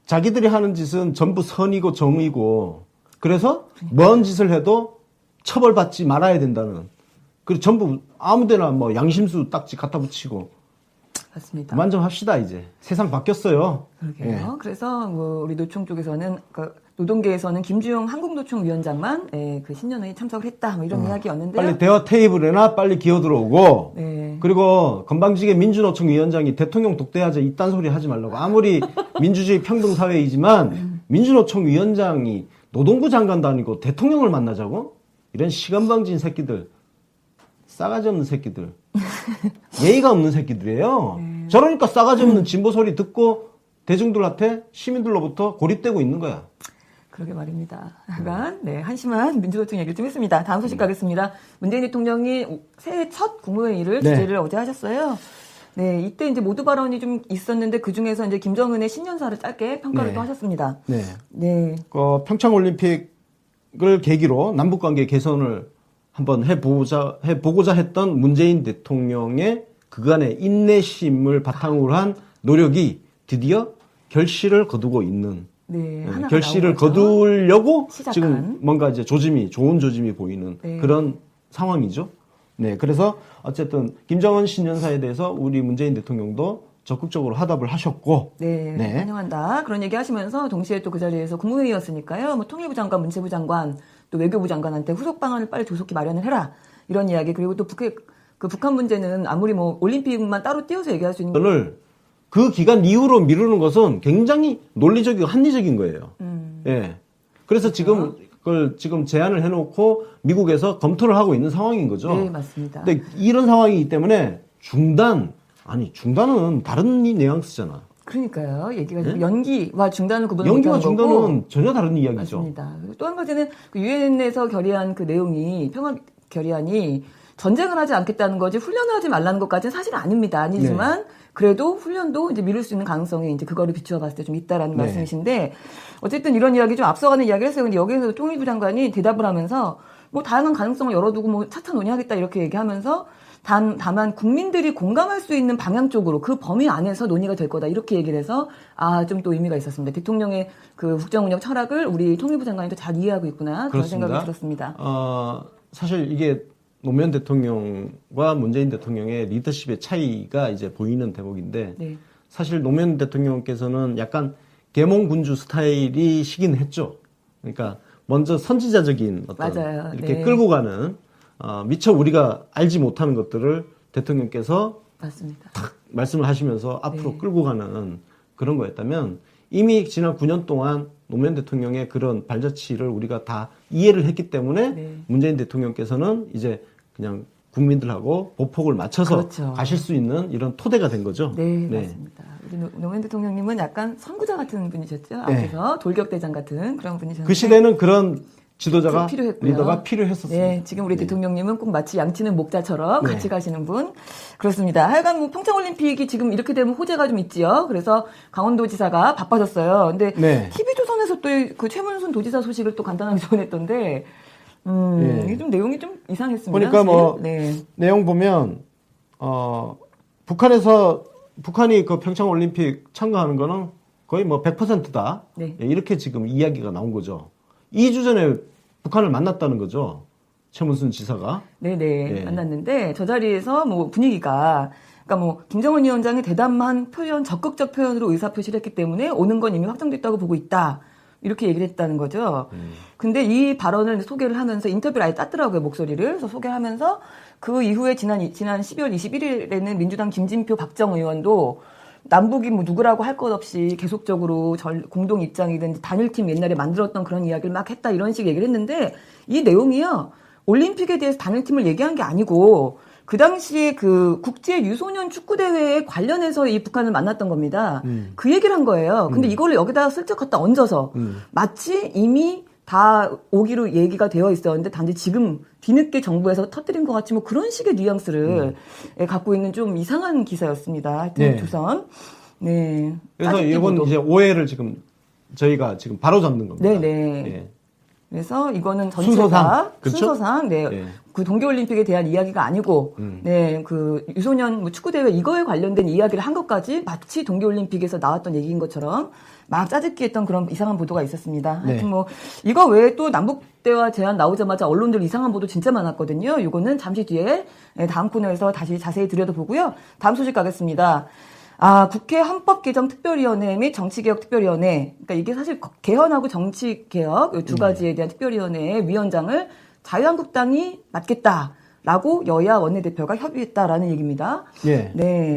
자기들이 하는 짓은 전부 선이고 정의고 그래서 뭔 짓을 해도 처벌받지 말아야 된다는. 그리고 전부 아무데나 뭐 양심수 딱지 갖다 붙이고. 맞습니다. 그만 좀 합시다 이제. 세상 바뀌었어요. 그러게요. 예. 그래서 뭐 우리 노총 쪽에서는 노동계에서는 김주영 한국노총 위원장만 그 신년회에 참석을 했다 뭐 이런 이야기였는데요. 빨리 대화 테이블에나 빨리 기어 들어오고 네. 그리고 건방지게 민주노총 위원장이 대통령 독대하자 이딴 소리 하지 말라고. 아무리 민주주의 평등 사회이지만 민주노총 위원장이 노동부 장관도 아니고 대통령을 만나자고? 이런 시건방진 새끼들, 싸가지 없는 새끼들, 예의가 없는 새끼들이에요. 저러니까 싸가지 없는 진보 소리 듣고 대중들한테 시민들로부터 고립되고 있는 거야. 그러게 말입니다. 약간 한심한 민주노총 얘기를 좀 했습니다. 다음 소식 가겠습니다. 문재인 대통령이 새해 첫 국무회의를 네. 주재를 어제 하셨어요. 네, 이때 이제 모두 발언이 좀 있었는데 그 중에서 이제 김정은의 신년사를 짧게 평가를 네. 또 하셨습니다. 네. 네, 평창 올림픽을 계기로 남북 관계 개선을 한번 해보고자 했던 문재인 대통령의 그간의 인내심을 바탕으로 한 노력이 드디어 결실을 거두고 있는. 네, 하나가 결실을 나온 거죠. 거두려고 시작한. 지금 뭔가 이제 좋은 조짐이 보이는 네. 그런 상황이죠. 네, 그래서 어쨌든 김정은 신년사에 대해서 우리 문재인 대통령도 적극적으로 화답을 하셨고, 네, 네. 환영한다. 그런 얘기 하시면서 동시에 또 그 자리에서 국무회의였으니까요. 뭐 통일부 장관, 문체부 장관, 또 외교부 장관한테 후속 방안을 빨리 조속히 마련을 해라. 이런 이야기. 그리고 또 북한 문제는 아무리 뭐 올림픽만 따로 띄워서 얘기할 수 있는 오늘 그 기간 이후로 미루는 것은 굉장히 논리적이고 합리적인 거예요. 예. 그래서 지금 그걸 지금 제안을 해놓고 미국에서 검토를 하고 있는 상황인 거죠. 네, 맞습니다. 근데 이런 상황이기 때문에 중단은 다른 뉘앙스잖아. 그러니까요. 얘기가 좀 연기와 중단을 구분을 연기와 못하는 거고. 중단은 전혀 다른 이야기죠. 맞습니다. 또 한 가지는 그 유엔에서 결의한 그 내용이 평화 결의안이 전쟁을 하지 않겠다는 거지 훈련을 하지 말라는 것까지는 사실 아닙니다. 아니지만 그래도 훈련도 이제 미룰 수 있는 가능성이 이제 그거를 비추어 봤을 때 좀 있다라는 네. 말씀이신데 어쨌든 이런 이야기 좀 앞서가는 이야기를 했어요. 근데 여기서 통일부 장관이 대답을 하면서 뭐 다양한 가능성을 열어두고 뭐 차차 논의하겠다 이렇게 얘기하면서 다만 국민들이 공감할 수 있는 방향 쪽으로 그 범위 안에서 논의가 될 거다 이렇게 얘기를 해서 좀 또 의미가 있었습니다. 대통령의 그 국정운영 철학을 우리 통일부 장관이 또 잘 이해하고 있구나 그런 그렇습니다. 생각이 들었습니다. 사실 이게 노무현 대통령과 문재인 대통령의 리더십의 차이가 이제 보이는 대목인데 네. 사실 노무현 대통령께서는 약간 계몽군주 스타일이시긴 했죠. 그러니까 먼저 선지자적인 어떤 맞아요. 이렇게 네. 끌고 가는 미처 우리가 알지 못하는 것들을 대통령께서 맞습니다. 탁 말씀을 하시면서 앞으로 네. 끌고 가는 그런 거였다면 이미 지난 9년 동안 노무현 대통령의 그런 발자취를 우리가 다 이해를 했기 때문에 네. 문재인 대통령께서는 이제 그냥 국민들하고 보폭을 맞춰서 그렇죠. 가실 수 있는 이런 토대가 된 거죠. 네, 맞습니다. 우리 노무현 대통령님은 약간 선구자 같은 분이셨죠. 네. 앞에서 돌격대장 같은 그런 분이셨는데 그 시대는 그런 지도자가 필요했고요. 리더가 필요했었습니다. 네, 지금 우리 대통령님은 꼭 마치 양치는 목자처럼 네. 같이 가시는 분. 그렇습니다. 하여간 뭐 평창올림픽이 지금 이렇게 되면 호재가 좀 있지요. 그래서 강원도지사가 바빠졌어요. 근데 네. TV조선에서 또 그 최문순 도지사 소식을 또 간단하게 전했던데, 이게 좀 내용이 좀 이상했습니다. 보니까 뭐 네. 내용 보면 북한이 그 평창 올림픽 참가하는 거는 거의 뭐 100%다. 네. 이렇게 지금 이야기가 나온 거죠. 2주 전에 북한을 만났다는 거죠. 최문순 지사가. 네네. 네. 만났는데, 저 자리에서 뭐 분위기가, 그러니까 뭐, 김정은 위원장이 대담한 표현, 적극적 표현으로 의사표시를 했기 때문에 오는 건 이미 확정됐다고 보고 있다. 이렇게 얘기를 했다는 거죠. 근데 이 발언을 소개를 하면서 인터뷰를 아예 땄더라고요, 목소리를. 그래서 소개를 하면서 그 이후에 지난 12월 21일에는 민주당 김진표 박정 의원도 남북이 뭐 누구라고 할 것 없이 계속적으로 공동 입장이든 단일팀 옛날에 만들었던 그런 이야기를 막 했다 이런 식의 얘기를 했는데 이 내용이요. 올림픽에 대해서 단일팀을 얘기한 게 아니고 그 당시에 그 국제 유소년 축구 대회에 관련해서 이 북한을 만났던 겁니다. 그 얘기를 한 거예요. 근데 이거를 여기다가 슬쩍 갖다 얹어서 마치 이미 다 오기로 얘기가 되어 있었는데 단지 지금 뒤늦게 정부에서 터뜨린 것 같이 뭐 그런 식의 뉘앙스를 갖고 있는 좀 이상한 기사였습니다. 하여튼 네. 조선. 네. 그래서 이건 이제 오해를 지금 저희가 지금 바로 잡는 겁니다. 네네. 예. 그래서 이거는 순서상, 전체가 그쵸? 순서상 네. 네. 그 동계올림픽에 대한 이야기가 아니고 네, 그 유소년 뭐 축구 대회 이거에 관련된 이야기를 한 것까지 마치 동계올림픽에서 나왔던 얘기인 것처럼 막 짜깁기 했던 그런 이상한 보도가 있었습니다. 네. 하여튼 뭐 이거 외에 또 남북 대화 제안 나오자마자 언론들 이상한 보도 진짜 많았거든요. 이거는 잠시 뒤에 다음 코너에서 다시 자세히 들여다보고요. 다음 소식 가겠습니다. 국회 헌법개정특별위원회 및 정치개혁특별위원회. 그러니까 이게 사실 개헌하고 정치개혁 두 가지에 대한 특별위원회의 위원장을 자유한국당이 맡겠다라고 여야 원내대표가 협의했다라는 얘기입니다. 예. 네.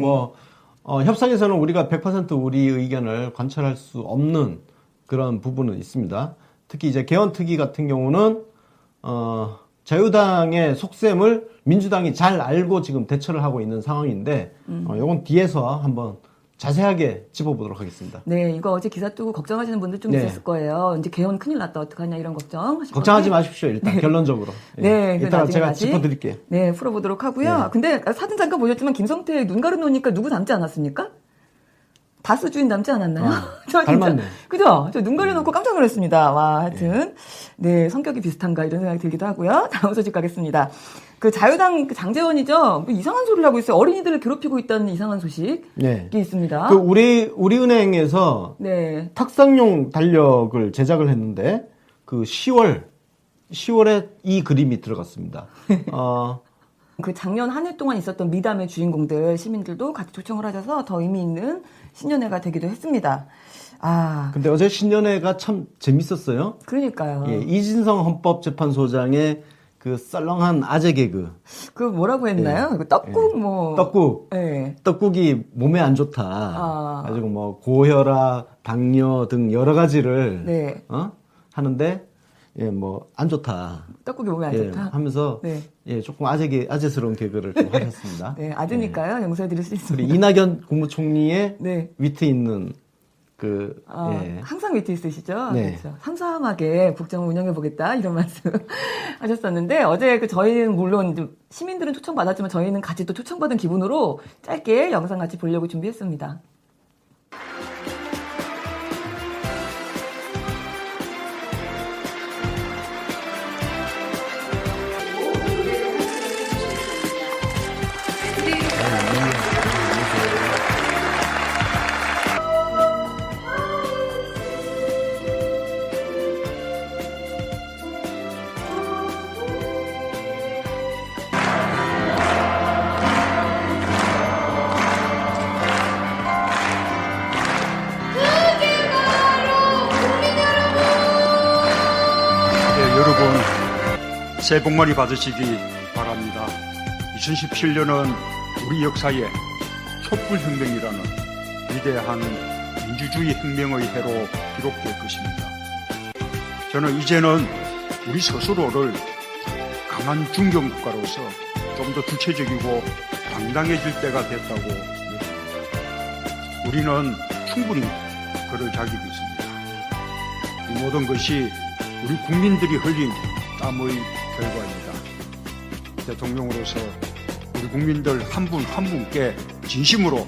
협상에서는 우리가 100% 우리 의견을 관철할 수 없는 그런 부분은 있습니다. 특히 이제 개헌특위 같은 경우는, 자유당의 속셈을 민주당이 잘 알고 지금 대처를 하고 있는 상황인데, 요건 뒤에서 한번 자세하게 짚어보도록 하겠습니다. 네, 이거 어제 기사 뜨고 걱정하시는 분들 좀 네. 있었을 거예요. 이제 개헌 큰일 났다, 어떡하냐, 이런 걱정. 걱정하지 마십시오, 일단, 결론적으로. 네, 이따가 나중에 제가 다시, 짚어드릴게요. 네, 풀어보도록 하고요. 네. 근데 사진 잠깐 보셨지만 김성태 눈 가려놓으니까 누구 닮지 않았습니까? 다스 주인 닮지 않았나요? 저 진짜, 닮았네. 그죠? 저 눈 가려놓고 깜짝 놀랐습니다. 와, 하여튼. 네, 성격이 비슷한가 이런 생각이 들기도 하고요. 다음 소식 가겠습니다. 그 자유당 그 장제원이죠. 뭐 이상한 소리를 하고 있어요. 어린이들을 괴롭히고 있다는 이상한 소식이 네. 있습니다. 그 우리은행에서 네. 탁상용 달력을 제작을 했는데 그 10월에 이 그림이 들어갔습니다. 그 작년 한 해 동안 있었던 미담의 주인공들 시민들도 같이 초청을 하셔서 더 의미 있는 신년회가 되기도 했습니다. 근데 어제 신년회가 참 재밌었어요. 그러니까요. 예, 이진성 헌법재판소장의 그 썰렁한 아재 개그. 그 뭐라고 했나요? 그 떡국 뭐. 떡국. 네. 떡국이 몸에 안 좋다. 가지고 뭐 고혈압, 당뇨 등 여러 가지를 네. 하는데 예, 뭐 안 좋다. 떡국이 몸에 안 예, 좋다. 하면서 네. 예, 조금 아재스러운 개그를 좀 하셨습니다. 네, 아드니까요. 용서해 드릴 수 있습니다. 그리고 이낙연 국무총리의 네. 위트 있는 그 예. 항상 위트 있으시죠? 네. 그렇죠. 삼삼하게 국정을 운영해 보겠다 이런 말씀 하셨었는데 어제 그 저희는 물론 좀 시민들은 초청받았지만 저희는 같이 또 초청받은 기분으로 짧게 영상 같이 보려고 준비했습니다. 새해 복 많이 받으시기 바랍니다. 2017년은 우리 역사의 촛불혁명이라는 위대한 민주주의 혁명의 해로 기록될 것입니다. 저는 이제는 우리 스스로를 강한 중견국가로서 좀 더 주체적이고 당당해질 때가 됐다고 믿습니다. 우리는 충분히 그럴 자격이 있습니다. 이 모든 것이 우리 국민들이 흘린 땀의 결과입니다. 대통령으로서 우리 국민들 한 분 한 분께 진심으로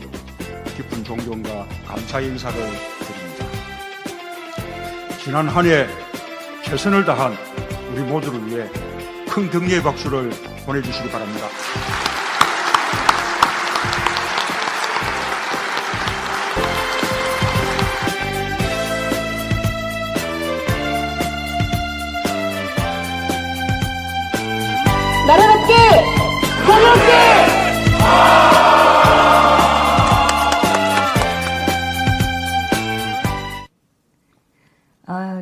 깊은 존경과 감사의 인사를 드립니다. 지난 한 해 최선을 다한 우리 모두를 위해 큰 격려의 박수를 보내주시기 바랍니다. 나라답게! 자유롭게!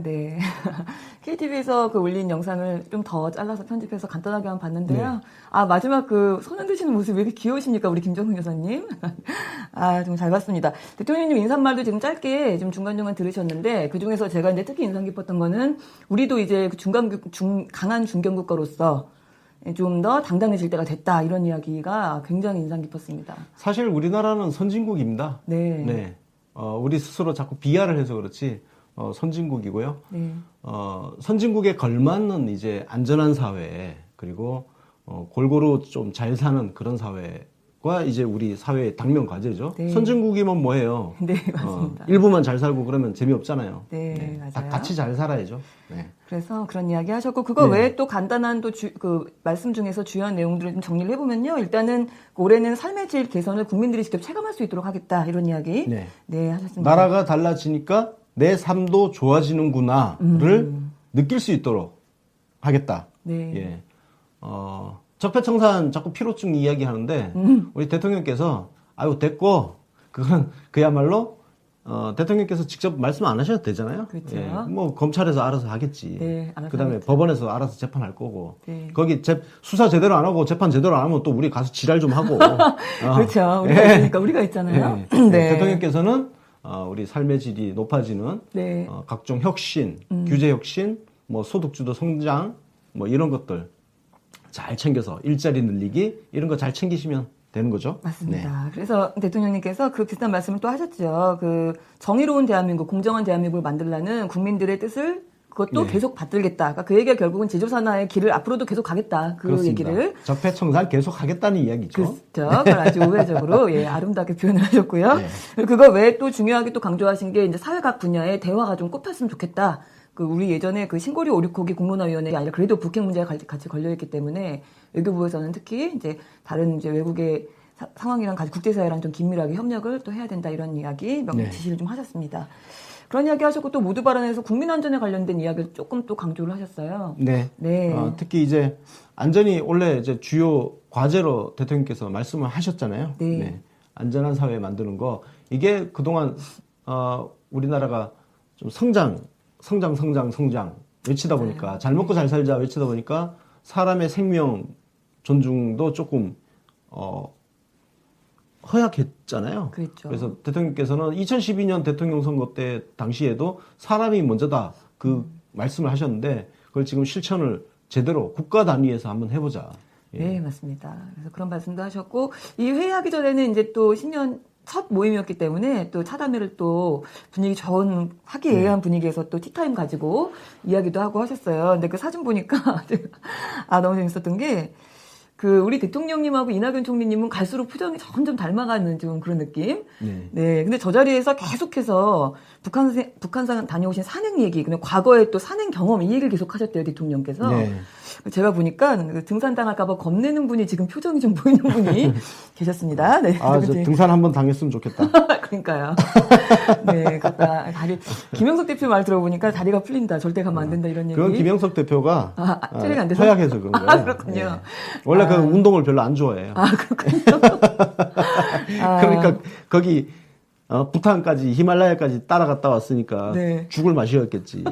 네. KTV에서 그 올린 영상을 좀 더 잘라서 편집해서 간단하게 한번 봤는데요. 네. 마지막 그 손 흔드시는 모습이 왜 이렇게 귀여우십니까? 우리 김정은 여사님. 좀 잘 봤습니다. 대통령님 인사말도 지금 짧게 지금 중간중간 들으셨는데 그 중에서 제가 이제 특히 인상 깊었던 거는 우리도 이제 그 강한 중견국가로서 좀 더 당당해질 때가 됐다 이런 이야기가 굉장히 인상 깊었습니다. 사실 우리나라는 선진국입니다. 네. 네. 우리 스스로 자꾸 비하를 해서 그렇지 선진국이고요. 네. 선진국에 걸맞는 이제 안전한 사회 그리고 골고루 좀 잘 사는 그런 사회가 이제 우리 사회의 당면 과제죠. 네. 선진국이면 뭐예요? 네, 맞습니다. 일부만 잘 살고 그러면 재미없잖아요. 네, 맞아요. 같이 잘 살아야죠. 네. 그래서 그런 이야기 하셨고, 그거 네. 외에 또 간단한 또 말씀 중에서 주요한 내용들을 좀 정리를 해보면요. 일단은 올해는 삶의 질 개선을 국민들이 직접 체감할 수 있도록 하겠다. 이런 이야기. 네. 네, 하셨습니다. 나라가 달라지니까 내 삶도 좋아지는구나를 느낄 수 있도록 하겠다. 네. 예. 적폐청산 자꾸 피로증 이야기 하는데, 우리 대통령께서, 아유, 됐고, 그건 그야말로, 대통령께서 직접 말씀 안 하셔도 되잖아요. 그렇죠. 예. 뭐, 검찰에서 알아서 하겠지. 네, 알아서 그 다음에 하겠죠. 법원에서 알아서 재판할 거고. 네. 거기 수사 제대로 안 하고 재판 제대로 안 하면 또 우리 가서 지랄 좀 하고. 그렇죠. 우리가 예. 있으니까 우리가 있잖아요. 네. 네. 대통령께서는 우리 삶의 질이 높아지는 네. 각종 혁신, 규제 혁신, 뭐 소득주도 성장, 뭐 이런 것들 잘 챙겨서 일자리 늘리기 이런 거 잘 챙기시면 되는 거죠. 맞습니다. 그래서 대통령님께서 그 비슷한 말씀을 또 하셨죠. 그 정의로운 대한민국, 공정한 대한민국을 만들라는 국민들의 뜻을 그것도 네. 계속 받들겠다. 그러니까 그 얘기가 결국은 제조산화의 길을 앞으로도 계속 가겠다. 그 그렇습니다. 얘기를. 적폐청산 계속 하겠다는 이야기죠. 그렇죠. 그걸 아주 우회적으로 예, 아름답게 표현을 하셨고요. 네. 그거 외에 또 중요하게 또 강조하신 게 이제 사회 각 분야의 대화가 좀 꼽혔으면 좋겠다. 그 우리 예전에 그 신고리 오리코기 공론화위원회가 아니라 그래도 북핵 문제가 같이 걸려있기 때문에 외교부에서는 특히 이제 다른 이제 외국의 상황이랑 같이 국제사회랑 좀 긴밀하게 협력을 또 해야 된다 이런 이야기 네. 지시를 좀 하셨습니다. 그런 이야기 하셨고 또 모두 발언에서 국민 안전에 관련된 이야기를 조금 또 강조를 하셨어요. 네. 네. 특히 이제 안전이 원래 이제 주요 과제로 대통령께서 말씀을 하셨잖아요. 네. 안전한 사회 만드는 거 이게 그동안 우리나라가 좀 성장 외치다 보니까 잘 먹고 잘 살자 외치다 보니까 사람의 생명 존중도 조금 허약했잖아요. 그렇죠. 그래서 대통령께서는 2012년 대통령 선거 때 당시에도 사람이 먼저다 그 말씀을 하셨는데 그걸 지금 실천을 제대로 국가 단위에서 한번 해보자. 예. 네, 맞습니다. 그래서 그런 말씀도 하셨고 이 회의하기 전에는 이제 또 신년 첫 모임이었기 때문에 또 차담회를 또 분위기 좋은 화기애애한 분위기에서 또 티타임 가지고 이야기도 하고 하셨어요. 근데 그 사진 보니까 너무 재밌었던 게 그 우리 대통령님하고 이낙연 총리님은 갈수록 표정이 점점 닮아가는 좀 그런 느낌. 네. 네. 근데 저 자리에서 계속해서 북한산 다녀오신 산행 얘기, 근데 과거에 또 산행 경험 이 얘기를 계속 하셨대요, 대통령께서. 네. 제가 보니까 등산당할까봐 겁내는 분이 지금 표정이 좀 보이는 분이 계셨습니다. 네. 저 등산 한번 당했으면 좋겠다. 그러니까요. 네. 김영석 대표 말 들어보니까 다리가 풀린다. 절대 가면 안 된다. 이런 얘기. 그건 김영석 대표가 체력이 안 돼서? 허약해서 그런 거예요. 그렇군요. 네. 원래 그 운동을 별로 안 좋아해요. 그렇군요. 그러니까 거기 부탄까지 히말라야까지 따라갔다 왔으니까 네. 죽을 맛이었겠지.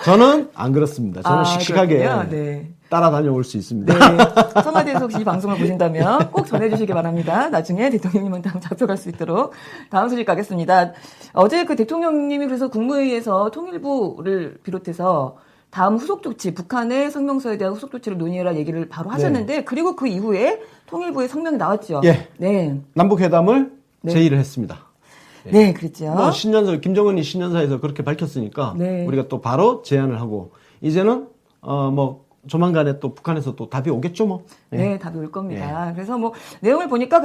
저는 안 그렇습니다. 저는 씩씩하게 그렇군요. 네. 따라다녀올 수 있습니다. 네. 청와대에서 혹시 이 방송을 보신다면 꼭 전해주시기 바랍니다. 나중에 대통령님한테 한번 잡혀갈 수 있도록. 다음 소식 가겠습니다. 어제 그 대통령님이 그래서 국무회의에서 통일부를 비롯해서 다음 후속 조치, 북한의 성명서에 대한 후속 조치를 논의해라 얘기를 바로 하셨는데 그리고 그 이후에 통일부의 성명이 나왔죠. 예. 네. 남북회담을 네. 제의를 했습니다. 네, 그랬죠. 뭐 신년사 김정은이 신년사에서 그렇게 밝혔으니까 네. 우리가 또 바로 제안을 하고 이제는 뭐 조만간에 또 북한에서 또 답이 오겠죠 뭐. 네, 답이 올 겁니다. 그래서 뭐 내용을 보니까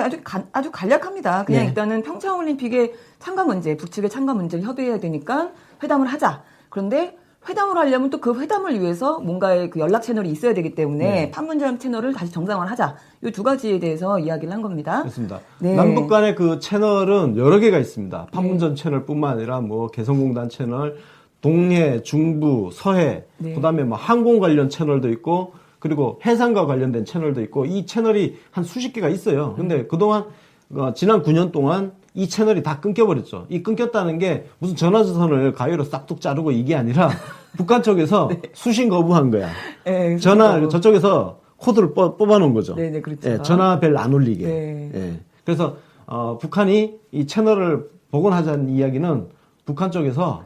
아주 간략합니다. 그냥 네. 일단은 평창올림픽의 참가 문제, 북측의 참가 문제를 협의해야 되니까 회담을 하자. 그런데 회담을 하려면 또 그 회담을 위해서 뭔가의 그 연락 채널이 있어야 되기 때문에 네. 판문점 채널을 다시 정상화하자. 이 두 가지에 대해서 이야기를 한 겁니다. 그렇습니다. 네. 남북 간의 그 채널은 여러 개가 있습니다. 판문점 채널뿐만 아니라 뭐 개성공단 채널, 동해, 중부, 서해, 네. 그다음에 뭐 항공 관련 채널도 있고 그리고 해상과 관련된 채널도 있고 이 채널이 한 수십 개가 있어요. 근데 그동안 지난 9년 동안 이 채널이 다 끊겨버렸죠. 이 끊겼다는 게 무슨 전화선을 가위로 싹둑 자르고 이게 아니라 북한 쪽에서 수신 거부한 거야. 네, 저쪽에서 코드를 뽑아놓은 거죠. 네, 그렇죠. 예, 전화벨 안 울리게. 네. 예. 그래서 북한이 이 채널을 복원하자는 이야기는 북한 쪽에서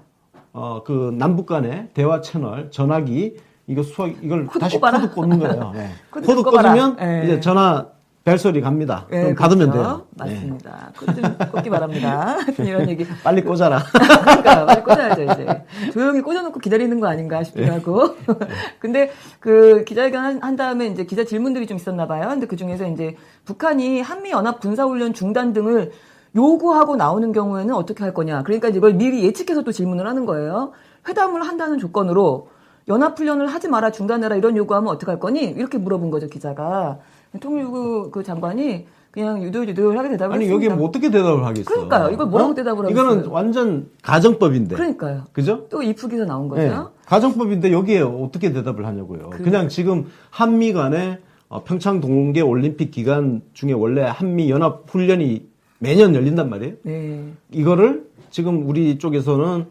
그 남북 간의 대화 채널, 전화기 이걸 코드 다시 꼽아라. 코드 꽂는 거예요. 네. 코드 꽂으면 꼽아라. 네. 이제 전화 벨소리 갑니다. 그럼 받으면 돼요. 맞습니다. 코드 좀 꽂기 바랍니다. 이런 얘기. 빨리 꽂아라. 그러니까 빨리 꽂아야죠 이제. 조용히 꽂아놓고 기다리는 거 아닌가 싶기도 하고. 근데 그 기자회견 한 다음에 이제 기자 질문들이 좀 있었나 봐요. 근데 그 중에서 이제 북한이 한미 연합 군사훈련 중단 등을 요구하고 나오는 경우에는 어떻게 할 거냐. 그러니까 이걸 미리 예측해서 또 질문을 하는 거예요. 회담을 한다는 조건으로 연합훈련을 하지 마라, 중단해라 이런 요구하면 어떻게 할 거니? 이렇게 물어본 거죠 기자가. 통일부 그 장관이 그냥 유들유들하게 대답을 아니 했습니다. 여기 뭐 어떻게 대답을 하겠어? 그러니까요. 이걸 뭐라고 대답을 하겠어요? 이거는 완전 가정법인데. 그러니까요. 그죠? 또 이프기서 나온 거죠. 네. 가정법인데 여기에 어떻게 대답을 하냐고요. 그냥 지금 한미 간에 평창 동계 올림픽 기간 중에 원래 한미 연합 훈련이 매년 열린단 말이에요. 네. 이거를 지금 우리 쪽에서는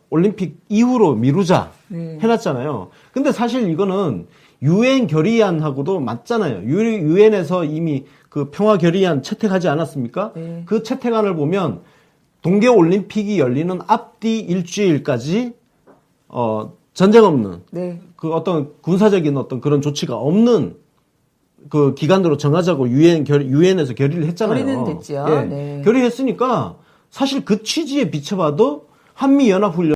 올림픽 이후로 미루자 네. 해놨잖아요. 근데 사실 이거는 유엔 결의안하고도 맞잖아요. 유엔에서 이미 그 평화 결의안 채택하지 않았습니까? 네. 그 채택안을 보면 동계 올림픽이 열리는 앞뒤 일주일까지 전쟁 없는 네. 그 어떤 군사적인 어떤 그런 조치가 없는 그 기간으로 정하자고 유엔에서 결의를 했잖아요. 결의는 됐죠. 예. 네. 결의했으니까 사실 그 취지에 비춰봐도 한미 연합 훈련